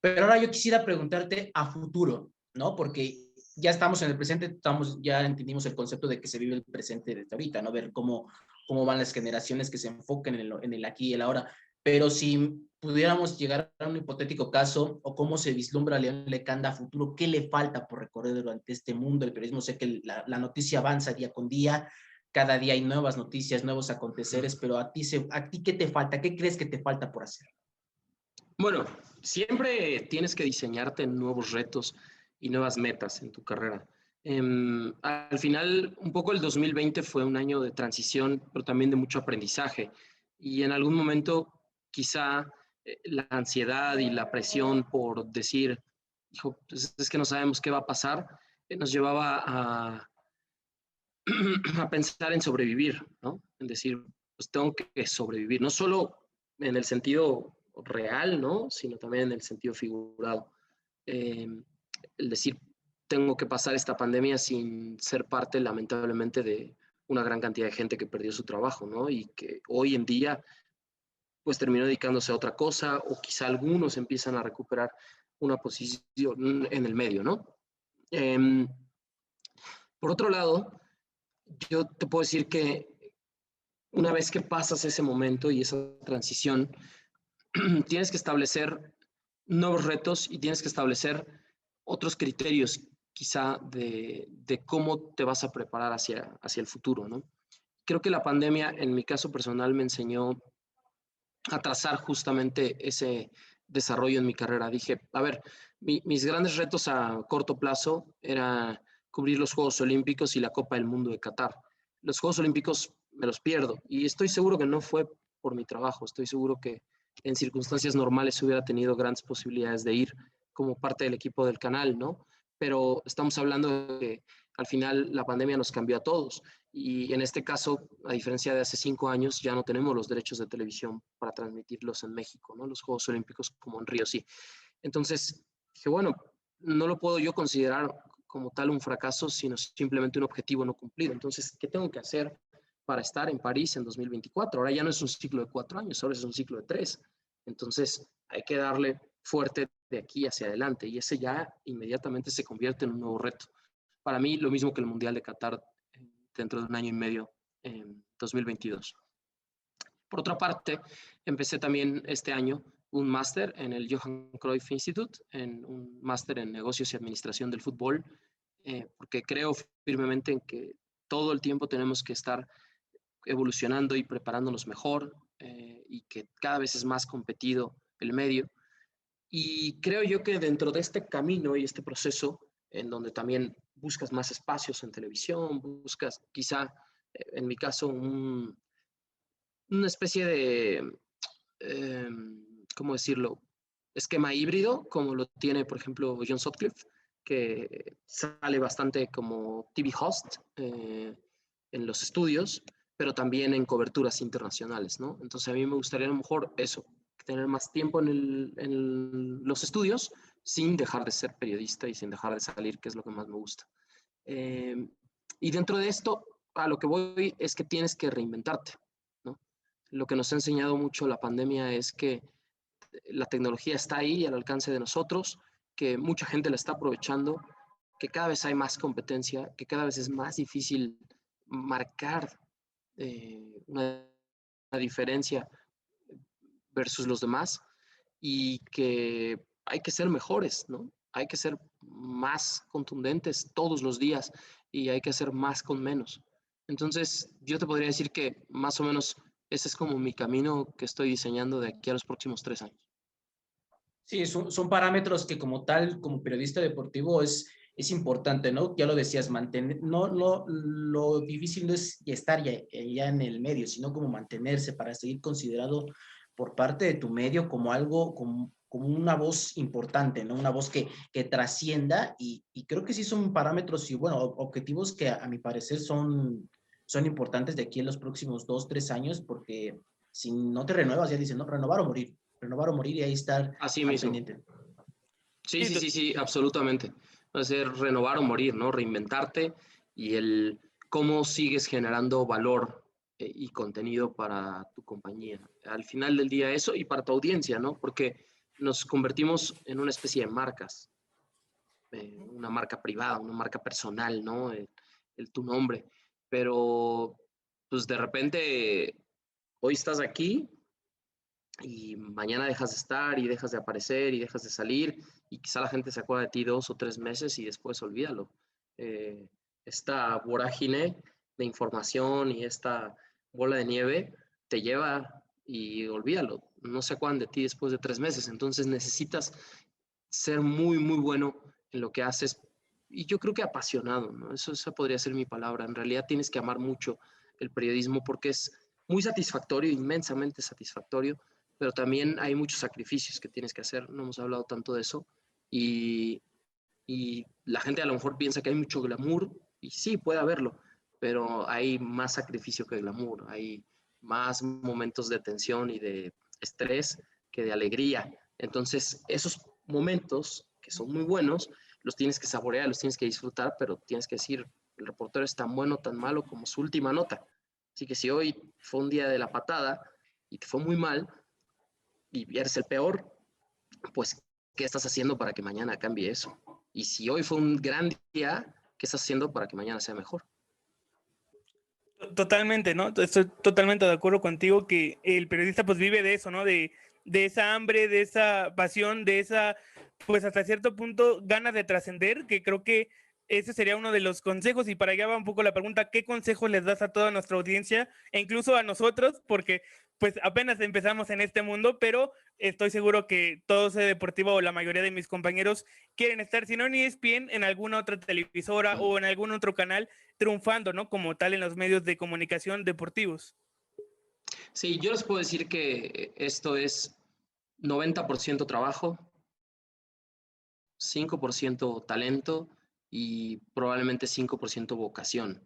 Pero ahora yo quisiera preguntarte a futuro, ¿no? Porque ya estamos en el presente, ya entendimos el concepto de que se vive el presente desde ahorita, ¿no? Ver cómo van las generaciones que se enfoquen en el aquí y el ahora. Pero si pudiéramos llegar a un hipotético caso, o cómo se vislumbra León Lecanda a futuro, ¿qué le falta por recorrer durante este mundo del periodismo? Sé que la noticia avanza día con día, cada día hay nuevas noticias, nuevos aconteceres, pero a ti ¿qué te falta? ¿Qué crees que te falta por hacer? Bueno, siempre tienes que diseñarte nuevos retos y nuevas metas en tu carrera. Al final, un poco el 2020 fue un año de transición, pero también de mucho aprendizaje. Y en algún momento, quizá la ansiedad y la presión por decir, hijo, pues es que no sabemos qué va a pasar, nos llevaba a pensar en sobrevivir, ¿no? En decir, pues tengo que sobrevivir, no solo en el sentido real, ¿no? Sino también en el sentido figurado. Eh, el decir, tengo que pasar esta pandemia sin ser parte, lamentablemente, de una gran cantidad de gente que perdió su trabajo, ¿no? Y que hoy en día, pues terminó dedicándose a otra cosa, o quizá algunos empiezan a recuperar una posición en el medio, ¿no? Por otro lado, yo te puedo decir que una vez que pasas ese momento y esa transición, tienes que establecer nuevos retos y tienes que establecer otros criterios quizá de cómo te vas a preparar hacia el futuro, ¿no? Creo que la pandemia, en mi caso personal, me enseñó a trazar justamente ese desarrollo en mi carrera. Dije, a ver, mis grandes retos a corto plazo era cubrir los Juegos Olímpicos y la Copa del Mundo de Qatar. Los Juegos Olímpicos me los pierdo y estoy seguro que no fue por mi trabajo, estoy seguro que en circunstancias normales hubiera tenido grandes posibilidades de ir como parte del equipo del canal, ¿no? Pero estamos hablando de que al final la pandemia nos cambió a todos Y en este caso, a diferencia de hace 5 años, ya no tenemos los derechos de televisión para transmitirlos en México, ¿no? Los Juegos Olímpicos como en Río, sí. Entonces, dije, bueno, no lo puedo yo considerar como tal un fracaso, sino simplemente un objetivo no cumplido. Entonces, ¿qué tengo que hacer para estar en París en 2024? Ahora ya no es un ciclo de 4 años, ahora es un ciclo de 3. Entonces, hay que darle fuerte de aquí hacia adelante y ese ya inmediatamente se convierte en un nuevo reto. Para mí, lo mismo que el Mundial de Qatar dentro de 1 año y medio, en 2022. Por otra parte, empecé también este año un máster en el Johan Cruyff Institute, en un máster en negocios y administración del fútbol, porque creo firmemente en que todo el tiempo tenemos que estar evolucionando y preparándonos mejor, y que cada vez es más competido el medio. Y creo yo que dentro de este camino y este proceso, en donde también buscas más espacios en televisión, buscas quizá, en mi caso, una especie de, eh, ¿cómo decirlo? Esquema híbrido, como lo tiene, por ejemplo, John Sutcliffe, que sale bastante como TV host en los estudios, pero también en coberturas internacionales, ¿no? Entonces a mí me gustaría a lo mejor eso, tener más tiempo en los estudios sin dejar de ser periodista y sin dejar de salir, que es lo que más me gusta. Y dentro de esto, a lo que voy es que tienes que reinventarte, ¿no? Lo que nos ha enseñado mucho la pandemia es que la tecnología está ahí al alcance de nosotros, que mucha gente la está aprovechando, que cada vez hay más competencia, que cada vez es más difícil marcar una diferencia versus los demás y que hay que ser mejores, ¿no? Hay que ser más contundentes todos los días y hay que hacer más con menos. Entonces, yo te podría decir que más o menos ese es como mi camino que estoy diseñando de aquí a los próximos 3 años. Sí, son parámetros que como tal, como periodista deportivo, es importante, ¿no? Ya lo decías, mantener, no, lo difícil no es estar ya en el medio, sino como mantenerse para seguir considerado por parte de tu medio como algo, como una voz importante, ¿no? Una voz que trascienda y creo que sí son parámetros y, bueno, objetivos que a mi parecer son importantes de aquí en los próximos 2, 3 años, porque si no te renuevas, ya dicen, no, renovar o morir y ahí estar Así al mismo. pendiente. Sí, sí, sí, sí, absolutamente. Va a ser renovar o morir, ¿no? Reinventarte y el cómo sigues generando valor y contenido para tu compañía. Al final del día eso y para tu audiencia, ¿no? Porque nos convertimos en una especie de marcas, una marca privada, una marca personal, ¿no? Tu nombre. Pero, pues de repente, hoy estás aquí y mañana dejas de estar y dejas de aparecer y dejas de salir y quizá la gente se acuerda de ti 2 o 3 meses y después olvídalo. Eh, esta vorágine de información y esta bola de nieve te lleva y olvídalo. No se acuerdan de ti después de 3 meses. Entonces necesitas ser muy, muy bueno en lo que haces y yo creo que apasionado, ¿no? Esa podría ser mi palabra. En realidad tienes que amar mucho el periodismo porque es muy satisfactorio, inmensamente satisfactorio, pero también hay muchos sacrificios que tienes que hacer, no hemos hablado tanto de eso, y, y la gente a lo mejor piensa que hay mucho glamour, y sí, puede haberlo, pero hay más sacrificio que glamour, hay más momentos de tensión y de estrés que de alegría. Entonces, esos momentos que son muy buenos, los tienes que saborear, los tienes que disfrutar, pero tienes que decir, el reportero es tan bueno, tan malo como su última nota. Así que si hoy fue un día de la patada y te fue muy mal, y eres el peor, pues, ¿qué estás haciendo para que mañana cambie eso? Y si hoy fue un gran día, ¿qué estás haciendo para que mañana sea mejor? Totalmente, ¿no? Estoy totalmente de acuerdo contigo que el periodista pues vive de eso, ¿no? De esa hambre, de esa pasión, de esa, pues hasta cierto punto, ganas de trascender, que creo que ese sería uno de los consejos y para allá va un poco la pregunta, ¿qué consejos les das a toda nuestra audiencia e incluso a nosotros? Porque pues apenas empezamos en este mundo, pero estoy seguro que todo ese deportivo o la mayoría de mis compañeros quieren estar, si no en ESPN, en alguna otra televisora o en algún otro canal triunfando, ¿no? Como tal en los medios de comunicación deportivos. Sí, yo les puedo decir que esto es 90% trabajo, 5% talento y probablemente 5% vocación.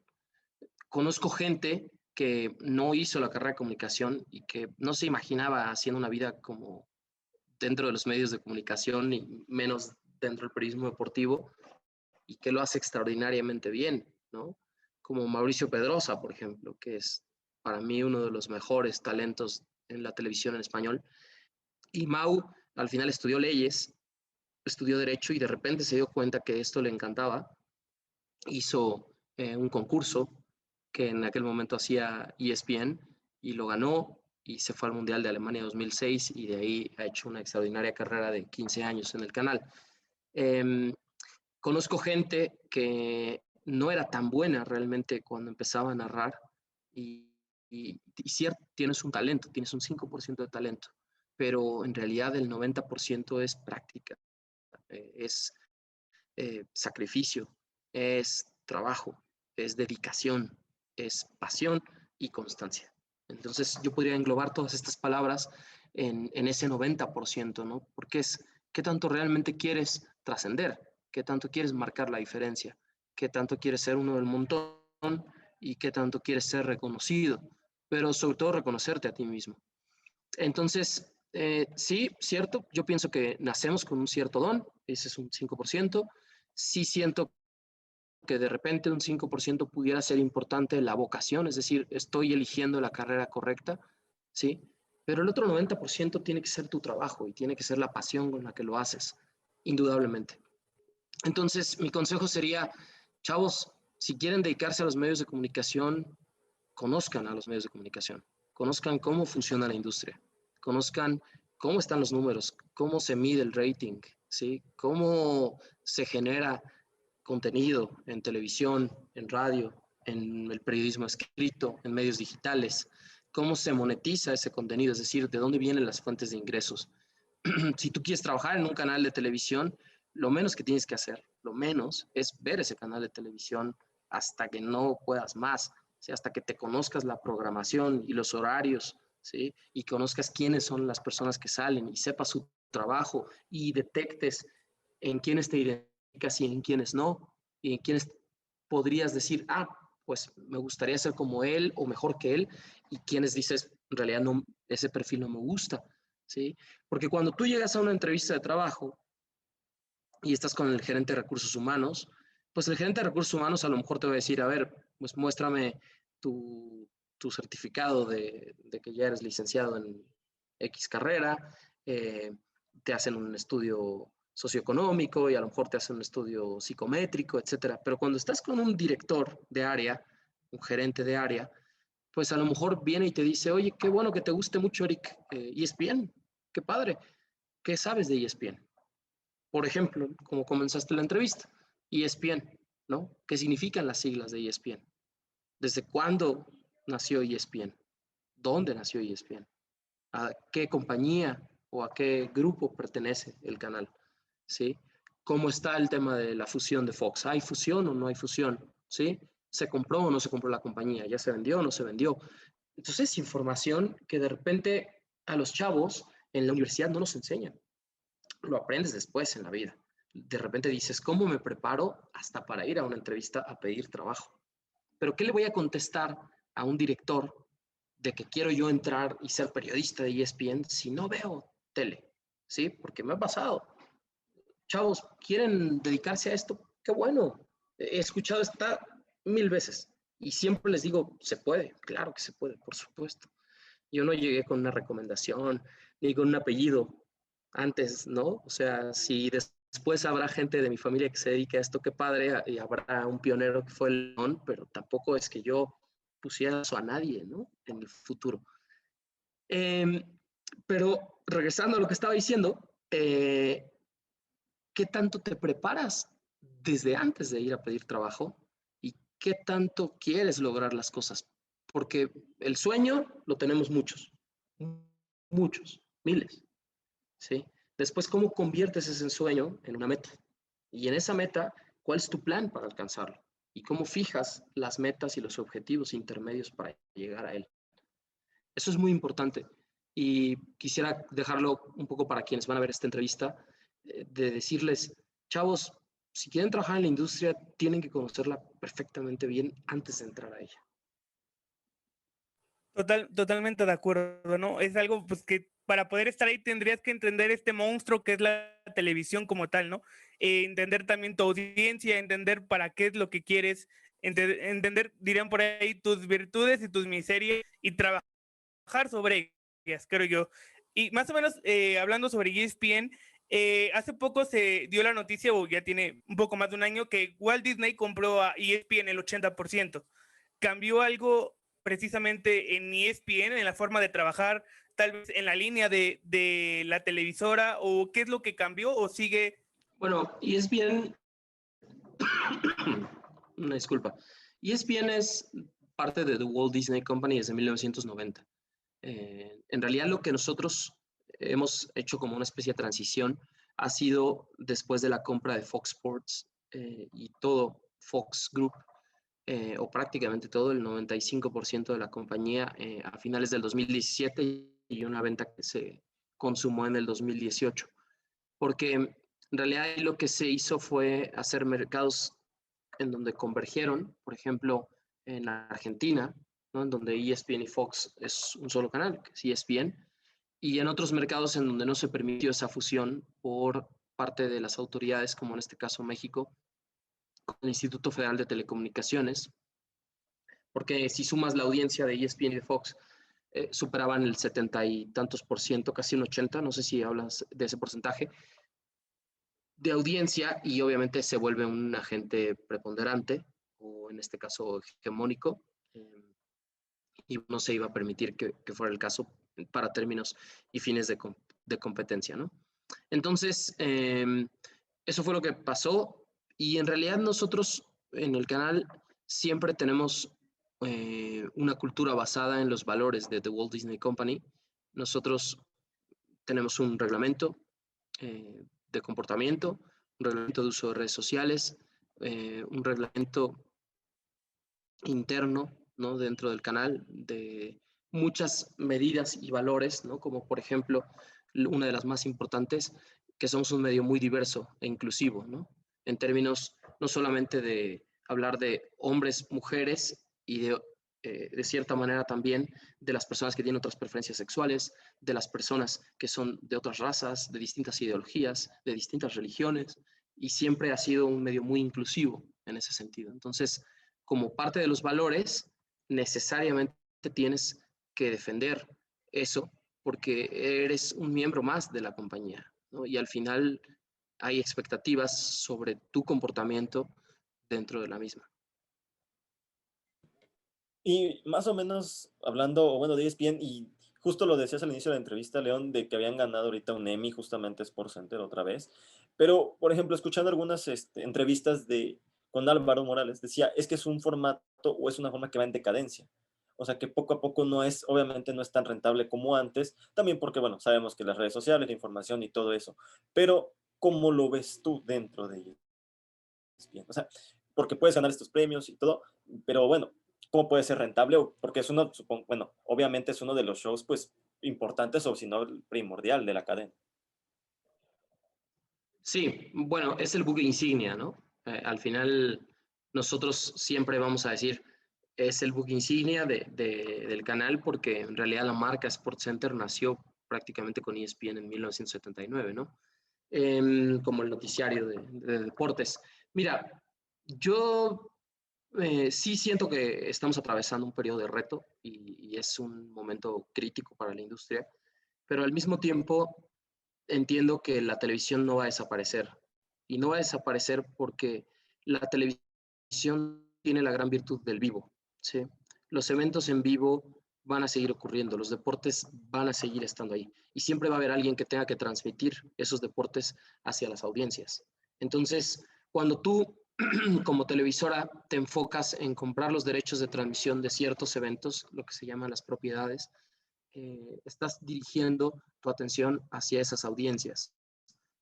Conozco gente que no hizo la carrera de comunicación y que no se imaginaba haciendo una vida como dentro de los medios de comunicación y menos dentro del periodismo deportivo, y que lo hace extraordinariamente bien, ¿no? Como Mauricio Pedrosa, por ejemplo, que es para mí uno de los mejores talentos en la televisión en español. Y Mau al final estudió leyes, estudió derecho y de repente se dio cuenta que esto le encantaba. Hizo un concurso que en aquel momento hacía ESPN y lo ganó y se fue al Mundial de Alemania 2006 y de ahí ha hecho una extraordinaria carrera de 15 años en el canal. Conozco gente que no era tan buena realmente cuando empezaba a narrar y cierto, tienes un talento, tienes un 5% de talento, pero en realidad el 90% es práctica, es sacrificio, es trabajo, es dedicación, es pasión y constancia. Entonces yo podría englobar todas estas palabras en ese 90%, ¿no? Porque es qué tanto realmente quieres trascender, qué tanto quieres marcar la diferencia, qué tanto quieres ser uno del montón y qué tanto quieres ser reconocido, pero sobre todo reconocerte a ti mismo. Entonces, sí, cierto, yo pienso que nacemos con un cierto don, ese es un 5%. Sí siento que de repente un 5% pudiera ser importante la vocación, es decir, estoy eligiendo la carrera correcta, ¿sí? Pero el otro 90% tiene que ser tu trabajo y tiene que ser la pasión con la que lo haces, indudablemente. Entonces, mi consejo sería, chavos, si quieren dedicarse a los medios de comunicación, conozcan a los medios de comunicación, conozcan cómo funciona la industria, conozcan cómo están los números, cómo se mide el rating, ¿sí? Cómo se genera contenido en televisión, en radio, en el periodismo escrito, en medios digitales, cómo se monetiza ese contenido, es decir, de dónde vienen las fuentes de ingresos. Si tú quieres trabajar en un canal de televisión, lo menos que tienes que hacer, lo menos, es ver ese canal de televisión hasta que no puedas más, ¿sí? Hasta que te conozcas la programación y los horarios, ¿sí? Y conozcas quiénes son las personas que salen y sepas su trabajo y detectes en quiénes te identificas y en quiénes no, y en quiénes podrías decir, pues me gustaría ser como él o mejor que él, y quienes dices, en realidad no, ese perfil no me gusta, ¿sí? Porque cuando tú llegas a una entrevista de trabajo y estás con el gerente de recursos humanos, pues el gerente de recursos humanos a lo mejor te va a decir, a ver, pues muéstrame tu certificado de que ya eres licenciado en X carrera, te hacen un estudio socioeconómico y a lo mejor te hacen un estudio psicométrico, etcétera. Pero cuando estás con un director de área, un gerente de área, pues a lo mejor viene y te dice, oye, qué bueno que te guste mucho, Eric, ESPN, qué padre, ¿qué sabes de ESPN? Por ejemplo, como comenzaste la entrevista, ESPN, ¿no? ¿Qué significan las siglas de ESPN? ¿Desde cuándo nació ESPN? ¿Dónde nació ESPN? ¿A qué compañía o a qué grupo pertenece el canal? ¿Sí? ¿Cómo está el tema de la fusión de Fox? ¿Hay fusión o no hay fusión? ¿Sí? ¿Se compró o no se compró la compañía? ¿Ya se vendió o no se vendió? Entonces es información que de repente a los chavos en la universidad no nos enseñan. Lo aprendes después en la vida. De repente dices, ¿cómo me preparo hasta para ir a una entrevista a pedir trabajo? Pero ¿qué le voy a contestar a un director de que quiero yo entrar y ser periodista de ESPN si no veo tele? ¿Sí? Porque me ha pasado. Chavos, ¿quieren dedicarse a esto? Qué bueno. He escuchado esta 1000 veces y siempre les digo, se puede, claro que se puede, por supuesto. Yo no llegué con una recomendación ni con un apellido antes, ¿no? O sea, si después habrá gente de mi familia que se dedique a esto, qué padre, y habrá un pionero que fue el León, pero tampoco es que yo pusiera eso a nadie, ¿no? En el futuro. Pero regresando a lo que estaba diciendo, ¿qué tanto te preparas desde antes de ir a pedir trabajo? ¿Y qué tanto quieres lograr las cosas? Porque el sueño lo tenemos muchos, miles, ¿sí? Después, ¿cómo conviertes ese sueño en una meta? Y en esa meta, ¿cuál es tu plan para alcanzarlo? ¿Y cómo fijas las metas y los objetivos intermedios para llegar a él? Eso es muy importante. Y quisiera dejarlo un poco para quienes van a ver esta entrevista, de decirles, chavos, si quieren trabajar en la industria, tienen que conocerla perfectamente bien antes de entrar a ella. Totalmente de acuerdo, ¿no? Es algo pues que para poder estar ahí tendrías que entender este monstruo que es la televisión como tal, ¿no? Entender también tu audiencia, entender para qué es lo que quieres, entender, dirían por ahí, tus virtudes y tus miserias y trabajar sobre ellas, creo yo. Y más o menos hablando sobre ESPN, hace poco se dio la noticia, o ya tiene un poco más de un año, que Walt Disney compró a ESPN el 80%. ¿Cambió algo precisamente en ESPN, en la forma de trabajar, tal vez en la línea de la televisora, o qué es lo que cambió o sigue? Bueno, ESPN, una disculpa, ESPN es parte de The Walt Disney Company desde 1990. En realidad lo que nosotros hemos hecho como una especie de transición ha sido después de la compra de Fox Sports y todo Fox Group, o prácticamente todo, el 95% de la compañía a finales del 2017 y una venta que se consumó en el 2018. Porque en realidad lo que se hizo fue hacer mercados en donde convergieron, por ejemplo, en la Argentina, ¿no? En donde ESPN y Fox es un solo canal, que es ESPN, y en otros mercados en donde no se permitió esa fusión por parte de las autoridades, como en este caso México, con el Instituto Federal de Telecomunicaciones, porque si sumas la audiencia de ESPN y de Fox, superaban el 70 y tantos por ciento, casi un 80, no sé si hablas de ese porcentaje, de audiencia, y obviamente se vuelve un agente preponderante, o en este caso hegemónico, y no se iba a permitir que fuera el caso para términos y fines de competencia, ¿no? Entonces, eso fue lo que pasó, y en realidad nosotros en el canal siempre tenemos una cultura basada en los valores de The Walt Disney Company. Nosotros tenemos un reglamento de comportamiento, un reglamento de uso de redes sociales, un reglamento interno, ¿no? Dentro del canal, de muchas medidas y valores, ¿no? Como por ejemplo, una de las más importantes, que somos un medio muy diverso e inclusivo, ¿no? En términos no solamente de hablar de hombres, mujeres y de cierta manera también de las personas que tienen otras preferencias sexuales, de las personas que son de otras razas, de distintas ideologías, de distintas religiones, y siempre ha sido un medio muy inclusivo en ese sentido. Entonces, como parte de los valores, necesariamente tienes que defender eso porque eres un miembro más de la compañía, ¿no? Y al final hay expectativas sobre tu comportamiento dentro de la misma. Y más o menos hablando, o bueno, de ESPN, y justo lo decías al inicio de la entrevista, León, de que habían ganado ahorita un Emmy, justamente Sports Center otra vez. Pero, por ejemplo, escuchando algunas entrevistas con Álvaro Morales, decía, es que es un formato o es una forma que va en decadencia. O sea, que poco a poco no es, obviamente no es tan rentable como antes, también porque, bueno, sabemos que las redes sociales, la información y todo eso. Pero, ¿cómo lo ves tú dentro de ESPN? O sea, porque puedes ganar estos premios y todo, pero bueno, ¿cómo puede ser rentable? Porque es uno, supongo, bueno, obviamente es uno de los shows, pues, importantes o si no, el primordial de la cadena. Sí, bueno, es el buque insignia, ¿no? Al final, nosotros siempre vamos a decir, es el buque insignia del canal porque en realidad la marca SportsCenter nació prácticamente con ESPN en 1979, ¿no? Como el noticiario de deportes. Mira, yo sí siento que estamos atravesando un periodo de reto y es un momento crítico para la industria, pero al mismo tiempo entiendo que la televisión no va a desaparecer. Y no va a desaparecer porque la televisión tiene la gran virtud del vivo, ¿sí? Los eventos en vivo van a seguir ocurriendo, los deportes van a seguir estando ahí. Y siempre va a haber alguien que tenga que transmitir esos deportes hacia las audiencias. Entonces, cuando tú como televisora te enfocas en comprar los derechos de transmisión de ciertos eventos, lo que se llaman las propiedades, estás dirigiendo tu atención hacia esas audiencias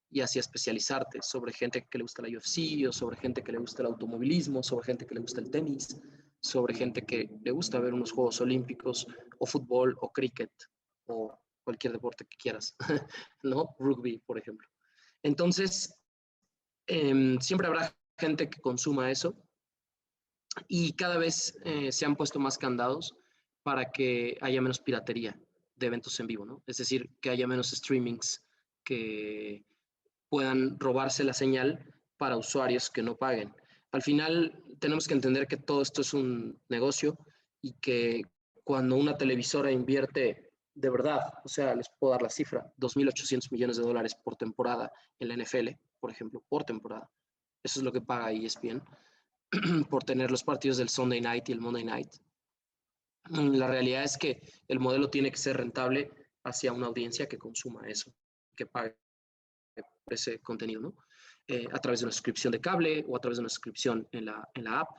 y hacia especializarte sobre gente que le gusta la UFC o sobre gente que le gusta el automovilismo, sobre gente que le gusta el tenis, sobre gente que le gusta ver unos Juegos Olímpicos o fútbol o cricket o cualquier deporte que quieras, ¿no? Rugby, por ejemplo. Entonces, siempre habrá gente que consuma eso y cada vez se han puesto más candados para que haya menos piratería de eventos en vivo, ¿no? Es decir, que haya menos streamings que puedan robarse la señal para usuarios que no paguen. Al final tenemos que entender que todo esto es un negocio y que cuando una televisora invierte de verdad, o sea, les puedo dar la cifra, 2.800 millones de dólares por temporada en la NFL, por ejemplo, por temporada. Eso es lo que paga ESPN por tener los partidos del Sunday Night y el Monday Night. La realidad es que el modelo tiene que ser rentable hacia una audiencia que consuma eso, que pague ese contenido, ¿no? A través de una suscripción de cable o a través de una suscripción en la app.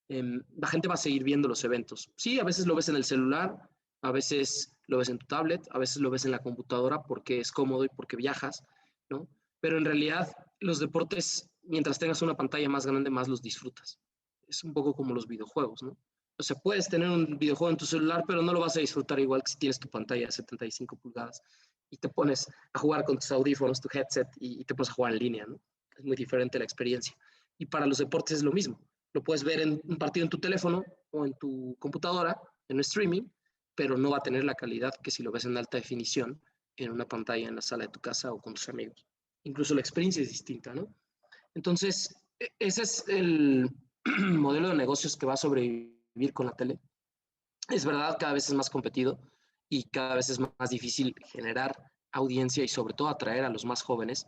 La gente va a seguir viendo los eventos. Sí, a veces lo ves en el celular, a veces lo ves en tu tablet, a veces lo ves en la computadora porque es cómodo y porque viajas, ¿no? Pero en realidad los deportes, mientras tengas una pantalla más grande, más los disfrutas. Es un poco como los videojuegos, ¿no? O sea, puedes tener un videojuego en tu celular, pero no lo vas a disfrutar igual que si tienes tu pantalla de 75 pulgadas y te pones a jugar con tus audífonos, tu headset y te pones a jugar en línea, ¿no? Es muy diferente la experiencia. Y para los deportes es lo mismo. Lo puedes ver en un partido en tu teléfono o en tu computadora, en streaming, pero no va a tener la calidad que si lo ves en alta definición en una pantalla en la sala de tu casa o con tus amigos. Incluso la experiencia es distinta, ¿no? Entonces, ese es el modelo de negocios que va a sobrevivir con la tele. Es verdad, cada vez es más competido y cada vez es más difícil generar audiencia y sobre todo atraer a los más jóvenes,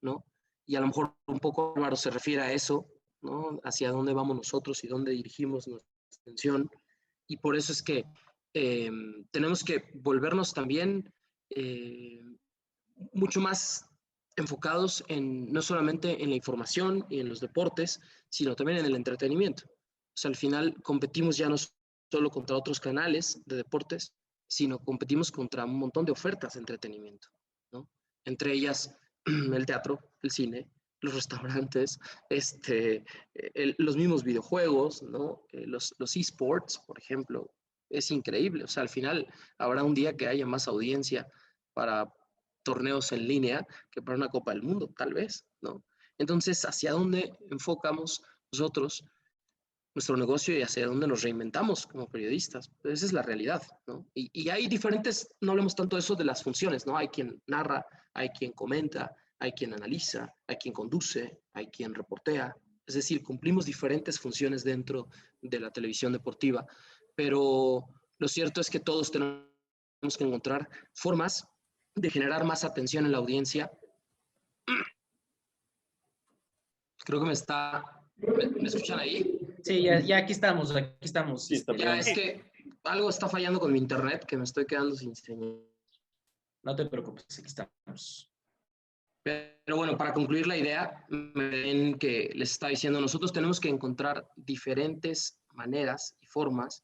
¿no? Y a lo mejor un poco Álvaro se refiere a eso, ¿no? Hacia dónde vamos nosotros y dónde dirigimos nuestra atención. Y por eso es que tenemos que volvernos también mucho más enfocados en no solamente en la información y en los deportes, sino también en el entretenimiento. O sea, al final competimos ya no solo contra otros canales de deportes, sino competimos contra un montón de ofertas de entretenimiento, ¿no? Entre ellas el teatro, el cine, los restaurantes, los mismos videojuegos, ¿no? Los esports, por ejemplo, es increíble. O sea, al final habrá un día que haya más audiencia para torneos en línea que para una Copa del Mundo, tal vez, ¿no? Entonces, ¿hacia dónde enfocamos nosotros nuestro negocio y hacia dónde nos reinventamos como periodistas? Pues esa es la realidad, ¿no? Y hay diferentes, no hablemos tanto de eso de las funciones, ¿no? Hay quien narra, hay quien comenta, hay quien analiza, hay quien conduce, hay quien reportea. Es decir, cumplimos diferentes funciones dentro de la televisión deportiva, pero lo cierto es que todos tenemos que encontrar formas de generar más atención en la audiencia. Creo que ¿me escuchan ahí? Sí, ya aquí estamos, aquí estamos. Sí, está Ya, bien. es que algo está fallando con mi internet, que me estoy quedando sin señal. No te preocupes, aquí estamos. Pero bueno, para concluir la idea, me ven que les estaba diciendo, nosotros tenemos que encontrar diferentes maneras y formas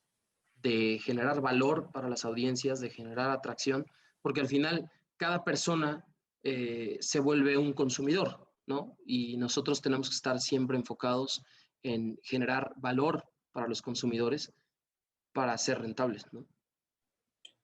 de generar valor para las audiencias, de generar atracción, porque al final cada persona se vuelve un consumidor, ¿no? Y nosotros tenemos que estar siempre enfocados en generar valor para los consumidores para ser rentables, ¿no?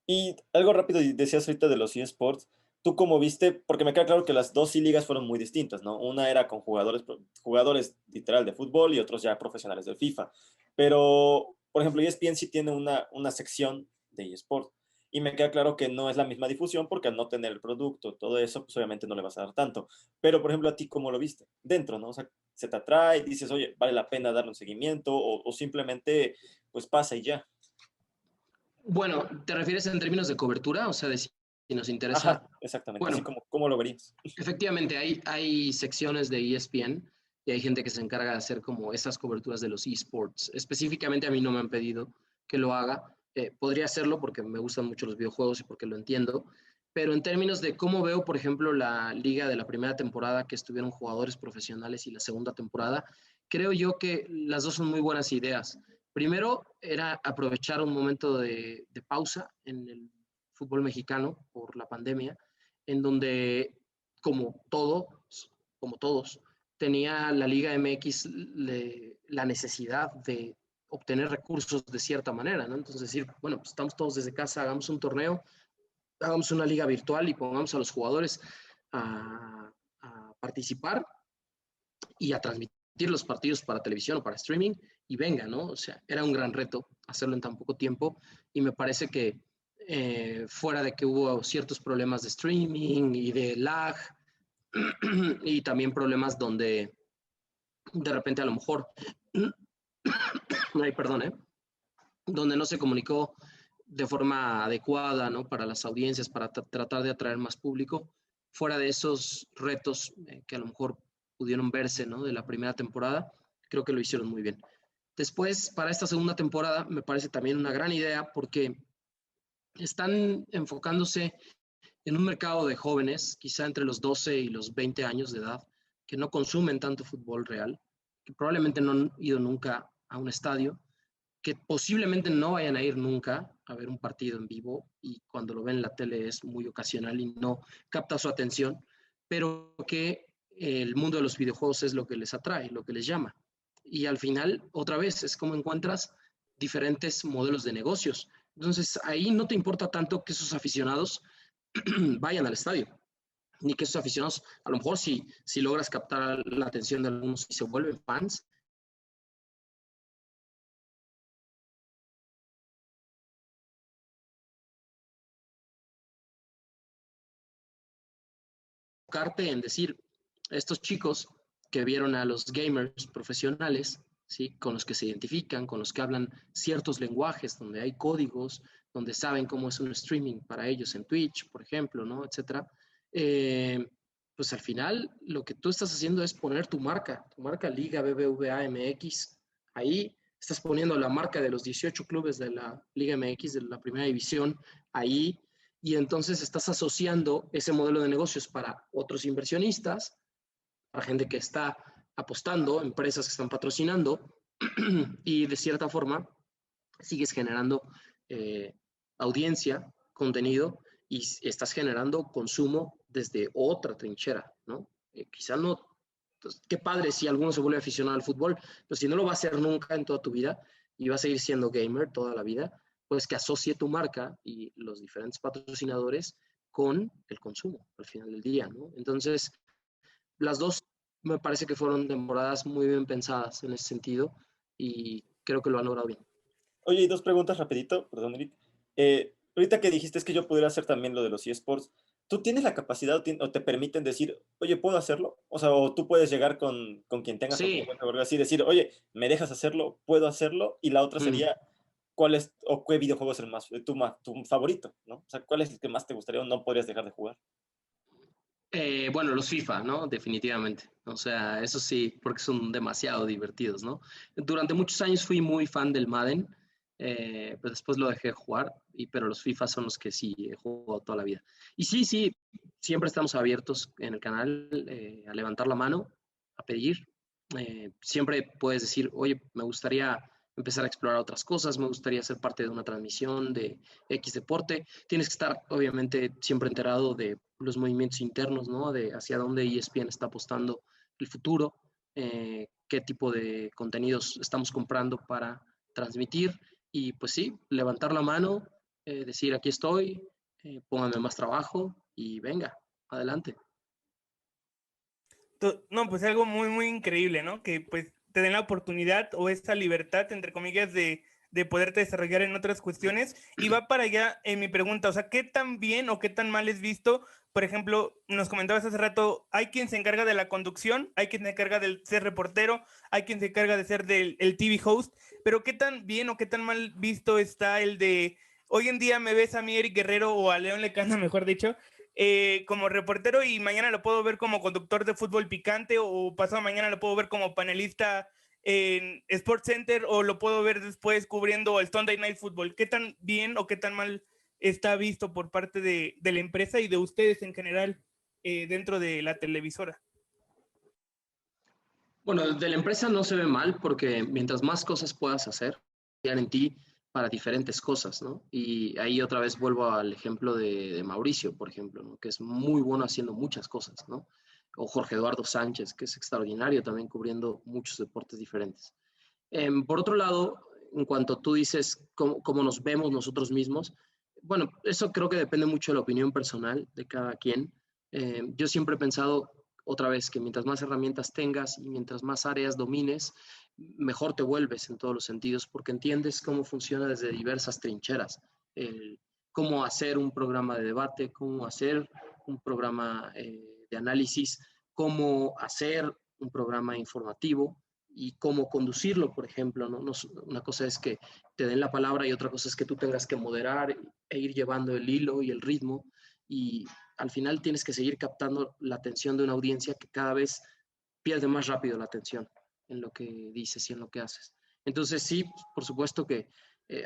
Y algo rápido, y decías ahorita de los eSports, ¿tú cómo viste? Porque me queda claro que las dos ligas fueron muy distintas, ¿no? Una era con jugadores literal de fútbol y otros ya profesionales del FIFA. Pero, por ejemplo, ESPN sí tiene una sección de eSports. Y me queda claro que no es la misma difusión porque al no tener el producto, todo eso, pues obviamente no le vas a dar tanto. Pero, por ejemplo, a ti, ¿cómo lo viste? Dentro, ¿no? O sea, se te atrae, dices, oye, vale la pena darle un seguimiento o simplemente, pues pasa y ya. Bueno, ¿te refieres en términos de cobertura? O sea, de si nos interesa. Ajá, exactamente. Bueno, Así como, ¿cómo lo verías? efectivamente, hay secciones de ESPN y hay gente que se encarga de hacer como esas coberturas de los esports. Específicamente a mí no me han pedido que lo haga. Podría hacerlo porque me gustan mucho los videojuegos y porque lo entiendo. Pero en términos de cómo veo, por ejemplo, la liga de la primera temporada que estuvieron jugadores profesionales y la segunda temporada, creo yo que las dos son muy buenas ideas. Primero era aprovechar un momento de pausa en el fútbol mexicano por la pandemia, en donde, como todos, tenía la Liga MX la necesidad de obtener recursos de cierta manera, ¿no? Entonces decir, bueno, pues estamos todos desde casa, hagamos un torneo, hagamos una liga virtual y pongamos a los jugadores a participar y a transmitir los partidos para televisión o para streaming y venga, ¿no? O sea, era un gran reto hacerlo en tan poco tiempo y me parece que fuera de que hubo ciertos problemas de streaming y de lag y también problemas donde de repente a lo mejor, ay, perdón, donde no se comunicó de forma adecuada, ¿no? Para las audiencias, para tratar de atraer más público, fuera de esos retos que a lo mejor pudieron verse, ¿no? De la primera temporada, creo que lo hicieron muy bien. Después, para esta segunda temporada, me parece también una gran idea porque están enfocándose en un mercado de jóvenes, quizá entre los 12 y los 20 años de edad, que no consumen tanto fútbol real, que probablemente no han ido nunca a un estadio, que posiblemente no vayan a ir nunca a ver un partido en vivo y cuando lo ven en la tele es muy ocasional y no capta su atención, pero que el mundo de los videojuegos es lo que les atrae, lo que les llama. Y al final, otra vez, es como encuentras diferentes modelos de negocios. Entonces, ahí no te importa tanto que esos aficionados vayan al estadio, ni que esos aficionados, a lo mejor si logras captar la atención de algunos y se vuelven fans, enfocarte en decir, estos chicos que vieron a los gamers profesionales, ¿sí? Con los que se identifican, con los que hablan ciertos lenguajes, donde hay códigos, donde saben cómo es un streaming para ellos en Twitch, por ejemplo, ¿no? Etcétera. Pues al final lo que tú estás haciendo es poner tu marca Liga BBVA MX. Ahí estás poniendo la marca de los 18 clubes de la Liga MX, de la primera división, ahí, y entonces estás asociando ese modelo de negocios para otros inversionistas, para gente que está apostando, empresas que están patrocinando, y de cierta forma sigues generando audiencia, contenido, y estás generando consumo desde otra trinchera, ¿no? Quizá no, pues, qué padre si alguno se vuelve aficionado al fútbol, pero si no lo va a hacer nunca en toda tu vida y va a seguir siendo gamer toda la vida, pues que asocie tu marca y los diferentes patrocinadores con el consumo al final del día, ¿no? Entonces, las dos me parece que fueron temporadas muy bien pensadas en ese sentido y creo que lo han logrado bien. Oye, y dos preguntas rapidito, perdón, Eric. Ahorita que dijiste es que yo pudiera hacer también lo de los eSports, ¿tú tienes la capacidad o te permiten decir, oye, ¿puedo hacerlo? O sea, o tú puedes llegar con quien tengas Sí. confianza o algo así, decir, oye, ¿me dejas hacerlo? ¿Puedo hacerlo? Y la otra sería, ¿cuál es o qué videojuego es el más, tu favorito, ¿no? O sea, ¿cuál es el que más te gustaría o no podrías dejar de jugar? Bueno, los FIFA, ¿no? Definitivamente. O sea, eso sí, porque son demasiado divertidos, ¿no? Durante muchos años fui muy fan del Madden, pero después lo dejé de jugar, pero los FIFA son los que sí he jugado toda la vida. Y sí, sí, siempre estamos abiertos en el canal a levantar la mano, a pedir. Siempre puedes decir, oye, me gustaría empezar a explorar otras cosas, me gustaría ser parte de una transmisión de X deporte. Tienes que estar, obviamente, siempre enterado de los movimientos internos, ¿no? De hacia dónde ESPN está apostando el futuro, qué tipo de contenidos estamos comprando para transmitir y pues sí, levantar la mano, decir aquí estoy, pónganme más trabajo y venga, adelante. No, pues algo muy, muy increíble, ¿no? Que pues te den la oportunidad o esa libertad, entre comillas, de poderte desarrollar en otras cuestiones. Y va para allá mi pregunta, o sea, ¿qué tan bien o qué tan mal es visto? Por ejemplo, nos comentabas hace rato, hay quien se encarga de la conducción, hay quien se encarga de ser reportero, hay quien se encarga de ser el TV host, pero ¿qué tan bien o qué tan mal visto está el de, hoy en día me ves a mí, Eric Guerrero, o a León Lecanda, mejor dicho, como reportero y mañana lo puedo ver como conductor de fútbol picante o pasado mañana lo puedo ver como panelista en Sports Center o lo puedo ver después cubriendo el Sunday Night Football? ¿Qué tan bien o qué tan mal está visto por parte de la empresa y de ustedes en general dentro de la televisora? Bueno, de la empresa no se ve mal porque mientras más cosas puedas hacer, en ti para diferentes cosas, ¿no? Y ahí otra vez vuelvo al ejemplo de Mauricio, por ejemplo, ¿no? Que es muy bueno haciendo muchas cosas, ¿no? O Jorge Eduardo Sánchez, que es extraordinario también cubriendo muchos deportes diferentes. Por otro lado, en cuanto tú dices cómo nos vemos nosotros mismos, bueno, eso creo que depende mucho de la opinión personal de cada quien. Yo siempre he pensado, otra vez, que mientras más herramientas tengas y mientras más áreas domines, mejor te vuelves en todos los sentidos, porque entiendes cómo funciona desde diversas trincheras. Cómo hacer un programa de debate, cómo hacer un programa de análisis, cómo hacer un programa informativo y cómo conducirlo, por ejemplo, ¿no? Una cosa es que te den la palabra y otra cosa es que tú tengas que moderar e ir llevando el hilo y el ritmo, y al final tienes que seguir captando la atención de una audiencia que cada vez pierde más rápido la atención en lo que dices y en lo que haces. Entonces sí, por supuesto que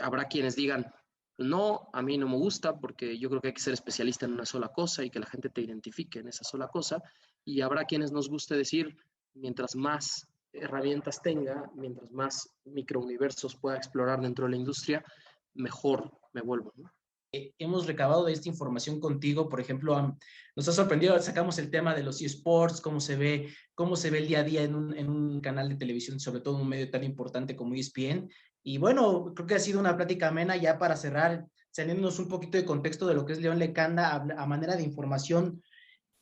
habrá quienes digan, no, a mí no me gusta porque yo creo que hay que ser especialista en una sola cosa y que la gente te identifique en esa sola cosa, y habrá quienes nos guste decir, mientras más herramientas tenga, mientras más microuniversos pueda explorar dentro de la industria, mejor me vuelvo, ¿no? Hemos recabado de esta información contigo, por ejemplo, nos ha sorprendido, sacamos el tema de los eSports, cómo se ve el día a día en un canal de televisión, sobre todo en un medio tan importante como ESPN. Y bueno, creo que ha sido una plática amena ya para cerrar, saliéndonos un poquito de contexto de lo que es León Lecanda a manera de información.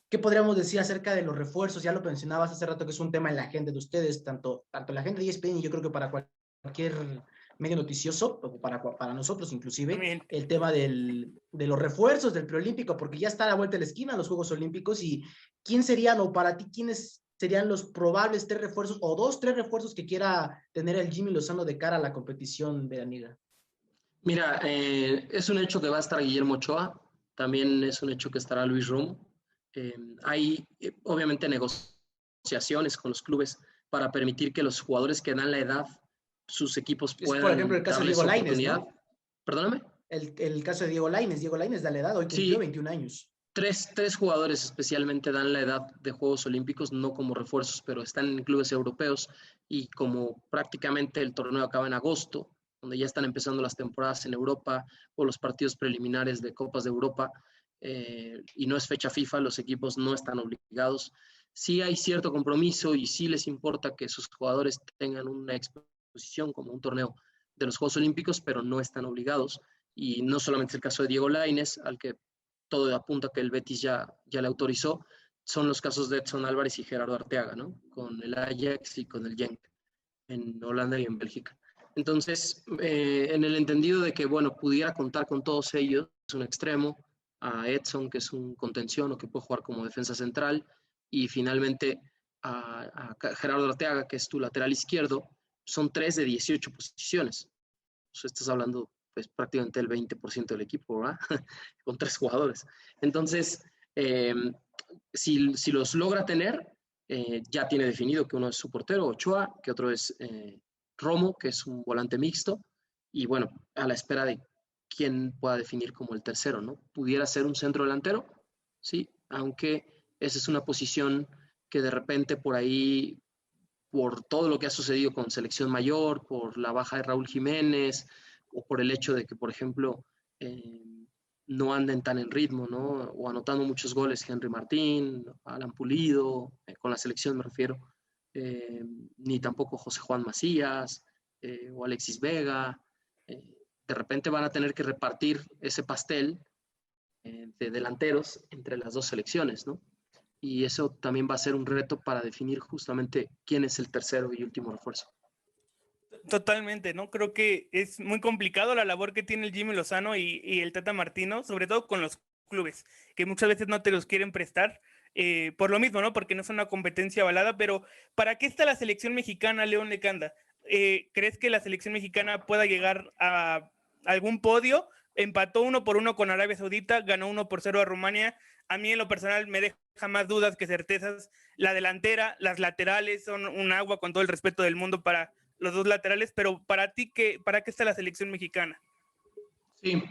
¿Qué podríamos decir acerca de los refuerzos? Ya lo mencionabas hace rato que es un tema en la agenda de ustedes, tanto la agenda de ESPN y yo creo que para cualquier medio noticioso, o para nosotros inclusive, También. el tema de los refuerzos del preolímpico, porque ya está a la vuelta de la esquina los Juegos Olímpicos, y ¿quién serían, o para ti, quiénes serían los probables 3 refuerzos, o 2, 3 refuerzos que quiera tener el Jimmy Lozano de cara a la competición veraniega? Mira, es un hecho que va a estar Guillermo Ochoa, también es un hecho que estará Luis Romo. Hay obviamente negociaciones con los clubes para permitir que los jugadores que dan la edad, sus equipos Es, por ejemplo, el puedan caso de darles Diego Lainez, oportunidad. ¿no? Perdóname. El caso de Diego Lainez da la edad, hoy cumplió Sí, 21 años. tres jugadores especialmente dan la edad de Juegos Olímpicos, no como refuerzos, pero están en clubes europeos, y como prácticamente el torneo acaba en agosto, donde ya están empezando las temporadas en Europa o los partidos preliminares de Copas de Europa, y no es fecha FIFA, los equipos no están obligados. Sí hay cierto compromiso y sí les importa que sus jugadores tengan una exposición como un torneo de los Juegos Olímpicos, pero no están obligados. Y no solamente es el caso de Diego Lainez, al que todo apunta que el Betis ya le autorizó, son los casos de Edson Álvarez y Gerardo Arteaga, ¿no? Con el Ajax y con el Genk, en Holanda y en Bélgica. Entonces, en el entendido de que, bueno, pudiera contar con todos ellos, un extremo, a Edson, que es un contención o que puede jugar como defensa central, y finalmente a Gerardo Arteaga, que es tu lateral izquierdo, son 3 de 18 posiciones. O sea, estás hablando pues prácticamente el 20% del equipo, ¿verdad? Con 3 jugadores. Entonces, si los logra tener, ya tiene definido que uno es su portero, Ochoa, que otro es Romo, que es un volante mixto, y bueno, a la espera de quién pueda definir como el tercero, ¿no? Pudiera ser un centro delantero, sí, aunque esa es una posición que de repente por ahí, por todo lo que ha sucedido con selección mayor, por la baja de Raúl Jiménez, o por el hecho de que, por ejemplo, no anden tan en ritmo, ¿no? O anotando muchos goles Henry Martín, Alan Pulido, con la selección me refiero, ni tampoco José Juan Macías o Alexis Vega. De repente van a tener que repartir ese pastel de delanteros entre las dos selecciones, ¿no? Y eso también va a ser un reto para definir justamente quién es el tercero y último refuerzo. Totalmente, ¿no? Creo que es muy complicado la labor que tiene el Jimmy Lozano y el Tata Martino, sobre todo con los clubes, que muchas veces no te los quieren prestar, por lo mismo, ¿no? Porque no es una competencia avalada, pero ¿para qué está la selección mexicana, León Lecanda? ¿Crees que la selección mexicana pueda llegar a algún podio? Empató 1-1 con Arabia Saudita, ganó 1-0 a Rumania. A mí en lo personal me deja más dudas que certezas. La delantera, las laterales son un agua, con todo el respeto del mundo para los dos laterales, pero para ti, ¿para qué está la selección mexicana? Sí,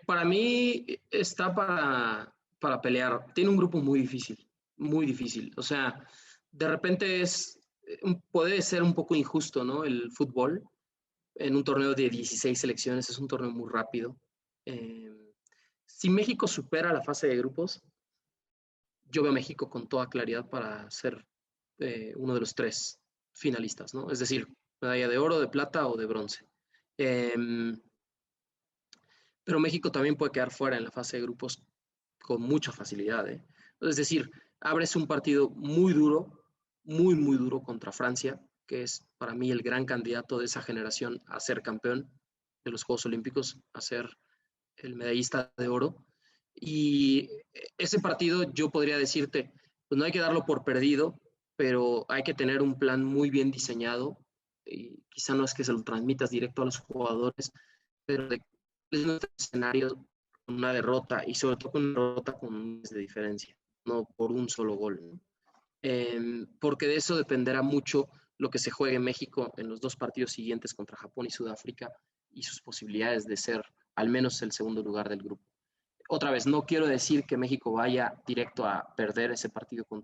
para mí está para pelear. Tiene un grupo muy difícil, muy difícil. O sea, de repente puede ser un poco injusto, ¿no? El fútbol en un torneo de 16 selecciones es un torneo muy rápido. Si México supera la fase de grupos, yo veo a México con toda claridad para ser uno de los 3 finalistas, ¿no? Es decir, medalla de oro, de plata o de bronce. Pero México también puede quedar fuera en la fase de grupos con mucha facilidad, ¿eh? Es decir, abres un partido muy duro, muy, muy duro contra Francia, que es para mí el gran candidato de esa generación a ser campeón de los Juegos Olímpicos, a ser el medallista de oro. Y ese partido yo podría decirte, pues no hay que darlo por perdido, pero hay que tener un plan muy bien diseñado. Y quizá no es que se lo transmitas directo a los jugadores, pero de escenario con una derrota, y sobre todo con una derrota con un mes de diferencia, no por un solo gol, ¿no? Porque de eso dependerá mucho lo que se juegue en México en los 2 partidos siguientes contra Japón y Sudáfrica y sus posibilidades de ser al menos el segundo lugar del grupo. Otra vez, no quiero decir que México vaya directo a perder ese partido con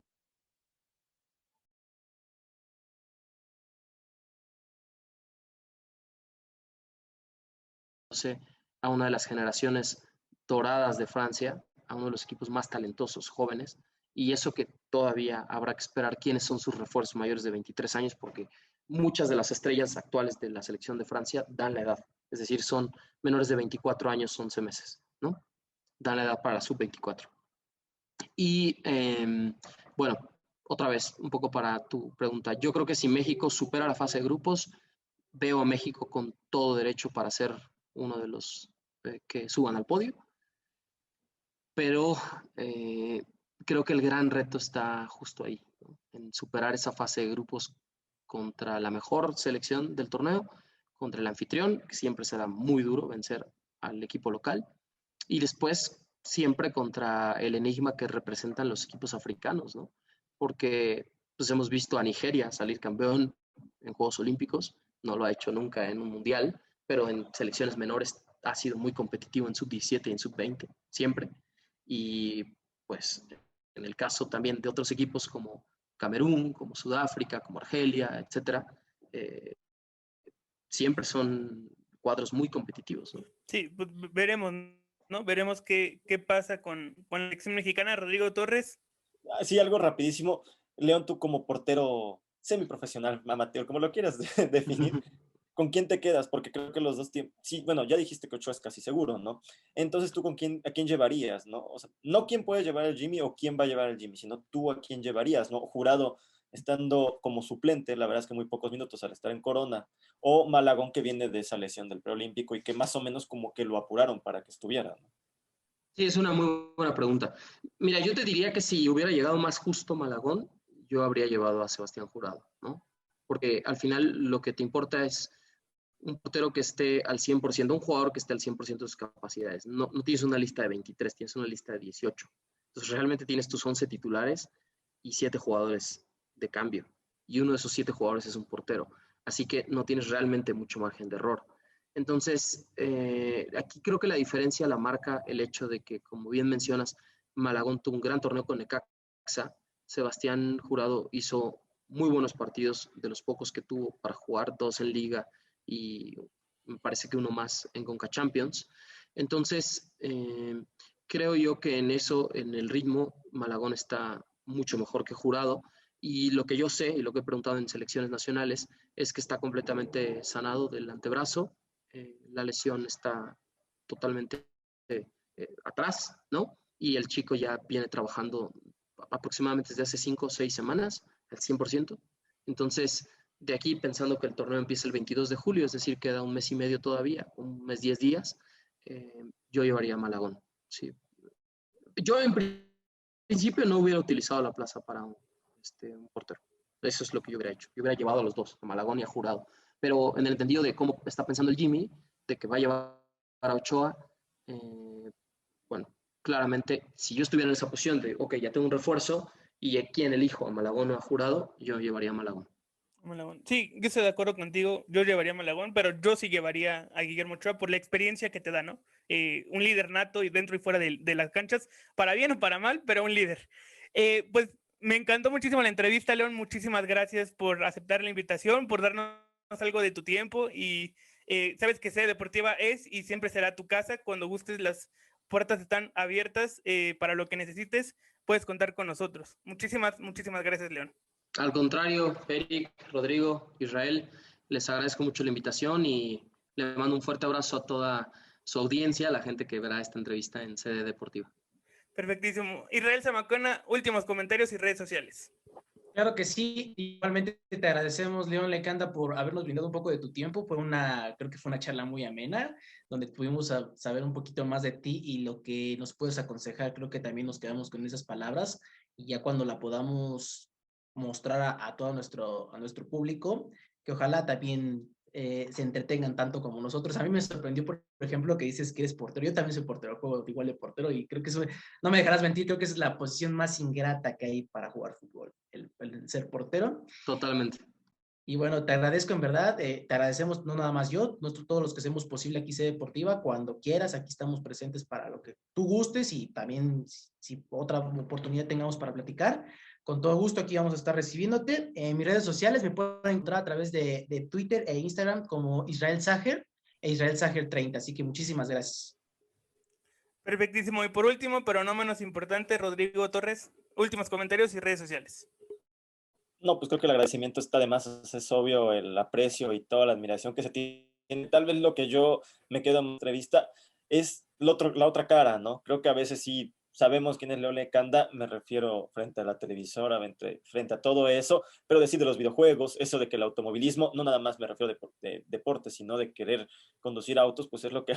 a una de las generaciones doradas de Francia, a uno de los equipos más talentosos, jóvenes, y eso que todavía habrá que esperar quiénes son sus refuerzos mayores de 23 años, porque muchas de las estrellas actuales de la selección de Francia dan la edad, es decir, son menores de 24 años, 11 meses, ¿no? Dan la edad para la sub-24. Y bueno, otra vez, un poco para tu pregunta, yo creo que si México supera la fase de grupos, veo a México con todo derecho para ser uno de los que suban al podio, pero creo que el gran reto está justo ahí, ¿no? En superar esa fase de grupos contra la mejor selección del torneo, contra el anfitrión, que siempre será muy duro vencer al equipo local, y después siempre contra el enigma que representan los equipos africanos, ¿no? Porque pues, hemos visto a Nigeria salir campeón en Juegos Olímpicos, no lo ha hecho nunca en un mundial, pero en selecciones menores ha sido muy competitivo en sub-17 y en sub-20, siempre. Y pues en el caso también de otros equipos como Camerún, como Sudáfrica, como Argelia, etcétera, siempre son cuadros muy competitivos, ¿no? Sí, pues veremos, ¿no? Veremos qué pasa con la selección mexicana. Rodrigo Torres. Sí, algo rapidísimo. León, tú como portero semiprofesional, amateur, como lo quieras definir, ¿con quién te quedas? Porque creo que los dos tiempos, sí, bueno, ya dijiste que Ochoa es casi seguro, ¿no? Entonces tú a quién llevarías, ¿no? O sea, no quién puede llevar al Jimmy o quién va a llevar al Jimmy, sino tú a quién llevarías, ¿no? Jurado estando como suplente, la verdad es que muy pocos minutos al estar en Corona, o Malagón que viene de esa lesión del preolímpico y que más o menos como que lo apuraron para que estuviera, ¿no? Sí, es una muy buena pregunta. Mira, yo te diría que si hubiera llegado más justo Malagón, yo habría llevado a Sebastián Jurado, ¿no? Porque al final lo que te importa es un portero que esté al 100%, un jugador que esté al 100% de sus capacidades. No tienes una lista de 23, tienes una lista de 18. Entonces realmente tienes tus 11 titulares y 7 jugadores de cambio. Y uno de esos 7 jugadores es un portero. Así que no tienes realmente mucho margen de error. Entonces, aquí creo que la diferencia la marca el hecho de que, como bien mencionas, Malagón tuvo un gran torneo con Necaxa. Sebastián Jurado hizo muy buenos partidos, de los pocos que tuvo para jugar, 2 en Liga y me parece que uno más en Conca Champions. Entonces, creo yo que en eso, en el ritmo, Malagón está mucho mejor que Jurado. Y lo que yo sé y lo que he preguntado en selecciones nacionales es que está completamente sanado del antebrazo. La lesión está totalmente atrás, ¿no? Y el chico ya viene trabajando aproximadamente desde hace 5 o 6 semanas al 100%. Entonces, de aquí pensando que el torneo empieza el 22 de julio, es decir, queda un mes y medio todavía, un mes 10 días, yo llevaría a Malagón. Sí. Yo en principio no hubiera utilizado la plaza para un portero. Eso es lo que yo hubiera hecho. Yo hubiera llevado a los dos, a Malagón y a Jurado. Pero en el entendido de cómo está pensando el Jimmy, de que va a llevar a Ochoa, bueno, claramente, si yo estuviera en esa posición de, ok, ya tengo un refuerzo, y a quién elijo, a Malagón o a Jurado, yo llevaría a Malagón. Malagón. Sí, yo estoy de acuerdo contigo. Yo llevaría a Malagón, pero yo sí llevaría a Guillermo Ochoa por la experiencia que te da, ¿no? Un líder nato y dentro y fuera de las canchas, para bien o para mal, pero un líder. Pues me encantó muchísimo la entrevista, León. Muchísimas gracias por aceptar la invitación, por darnos algo de tu tiempo y sabes que Sede Deportiva es y siempre será tu casa. Cuando gustes, las puertas están abiertas para lo que necesites. Puedes contar con nosotros. Muchísimas gracias, León. Al contrario, Eric, Rodrigo, Israel, les agradezco mucho la invitación y le mando un fuerte abrazo a toda su audiencia, a la gente que verá esta entrevista en Sede Deportiva. Perfectísimo. Israel Zamacona, últimos comentarios y redes sociales. Claro que sí, igualmente te agradecemos, León Lecanda, por habernos brindado un poco de tu tiempo. Creo que fue una charla muy amena, donde pudimos saber un poquito más de ti y lo que nos puedes aconsejar. Creo que también nos quedamos con esas palabras y ya cuando la podamos mostrar a todo a nuestro público, que ojalá también se entretengan tanto como nosotros. A mí me sorprendió, por ejemplo, que dices que eres portero. Yo también soy portero, juego igual de portero y creo que eso, no me dejarás mentir, creo que es la posición más ingrata que hay para jugar fútbol, el ser portero. Totalmente. Y bueno, te agradezco en verdad, te agradecemos no nada más yo, todos los que hacemos posible aquí Sede Deportiva, cuando quieras, aquí estamos presentes para lo que tú gustes y también si otra oportunidad tengamos para platicar, con todo gusto aquí vamos a estar recibiéndote. En mis redes sociales me pueden encontrar a través de Twitter e Instagram como Israel Sager e Israel Sager 30, así que muchísimas gracias. Perfectísimo. Y por último, pero no menos importante, Rodrigo Torres, últimos comentarios y redes sociales. No, pues creo que el agradecimiento está de más, es obvio el aprecio y toda la admiración que se tiene. Tal vez lo que yo me quedo en la entrevista es la otra cara, ¿no? Creo que a veces sí sabemos quién es León Lecanda, me refiero frente a la televisora, frente a todo eso, pero decir de los videojuegos, eso de que el automovilismo, no nada más me refiero de deporte, sino de querer conducir autos, pues es lo que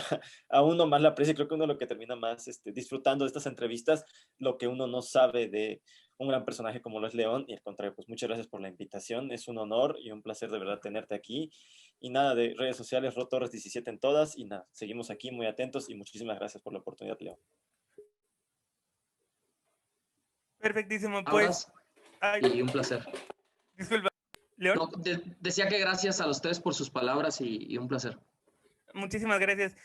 a uno más le aprecia, y creo que uno lo que termina más disfrutando de estas entrevistas, lo que uno no sabe de un gran personaje como lo es León, y al contrario, pues muchas gracias por la invitación, es un honor y un placer de verdad tenerte aquí, y nada, de redes sociales, Torres 17 en todas, y nada, seguimos aquí muy atentos, y muchísimas gracias por la oportunidad, León. Perfectísimo, pues. Y un placer. Disculpa, León. No, decía que gracias a los tres por sus palabras y un placer. Muchísimas gracias.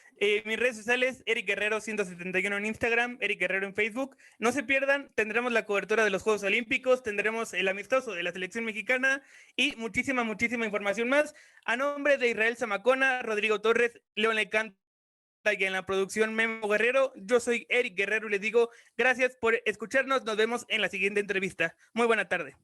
Mis redes sociales, Eric Guerrero 171 en Instagram, Eric Guerrero en Facebook. No se pierdan, tendremos la cobertura de los Juegos Olímpicos, tendremos el amistoso de la selección mexicana y muchísima información más. A nombre de Israel Zamacona, Rodrigo Torres, León Lecanda y en la producción Memo Guerrero, yo soy Eric Guerrero y les digo gracias por escucharnos. Nos vemos en la siguiente entrevista. Muy buena tarde.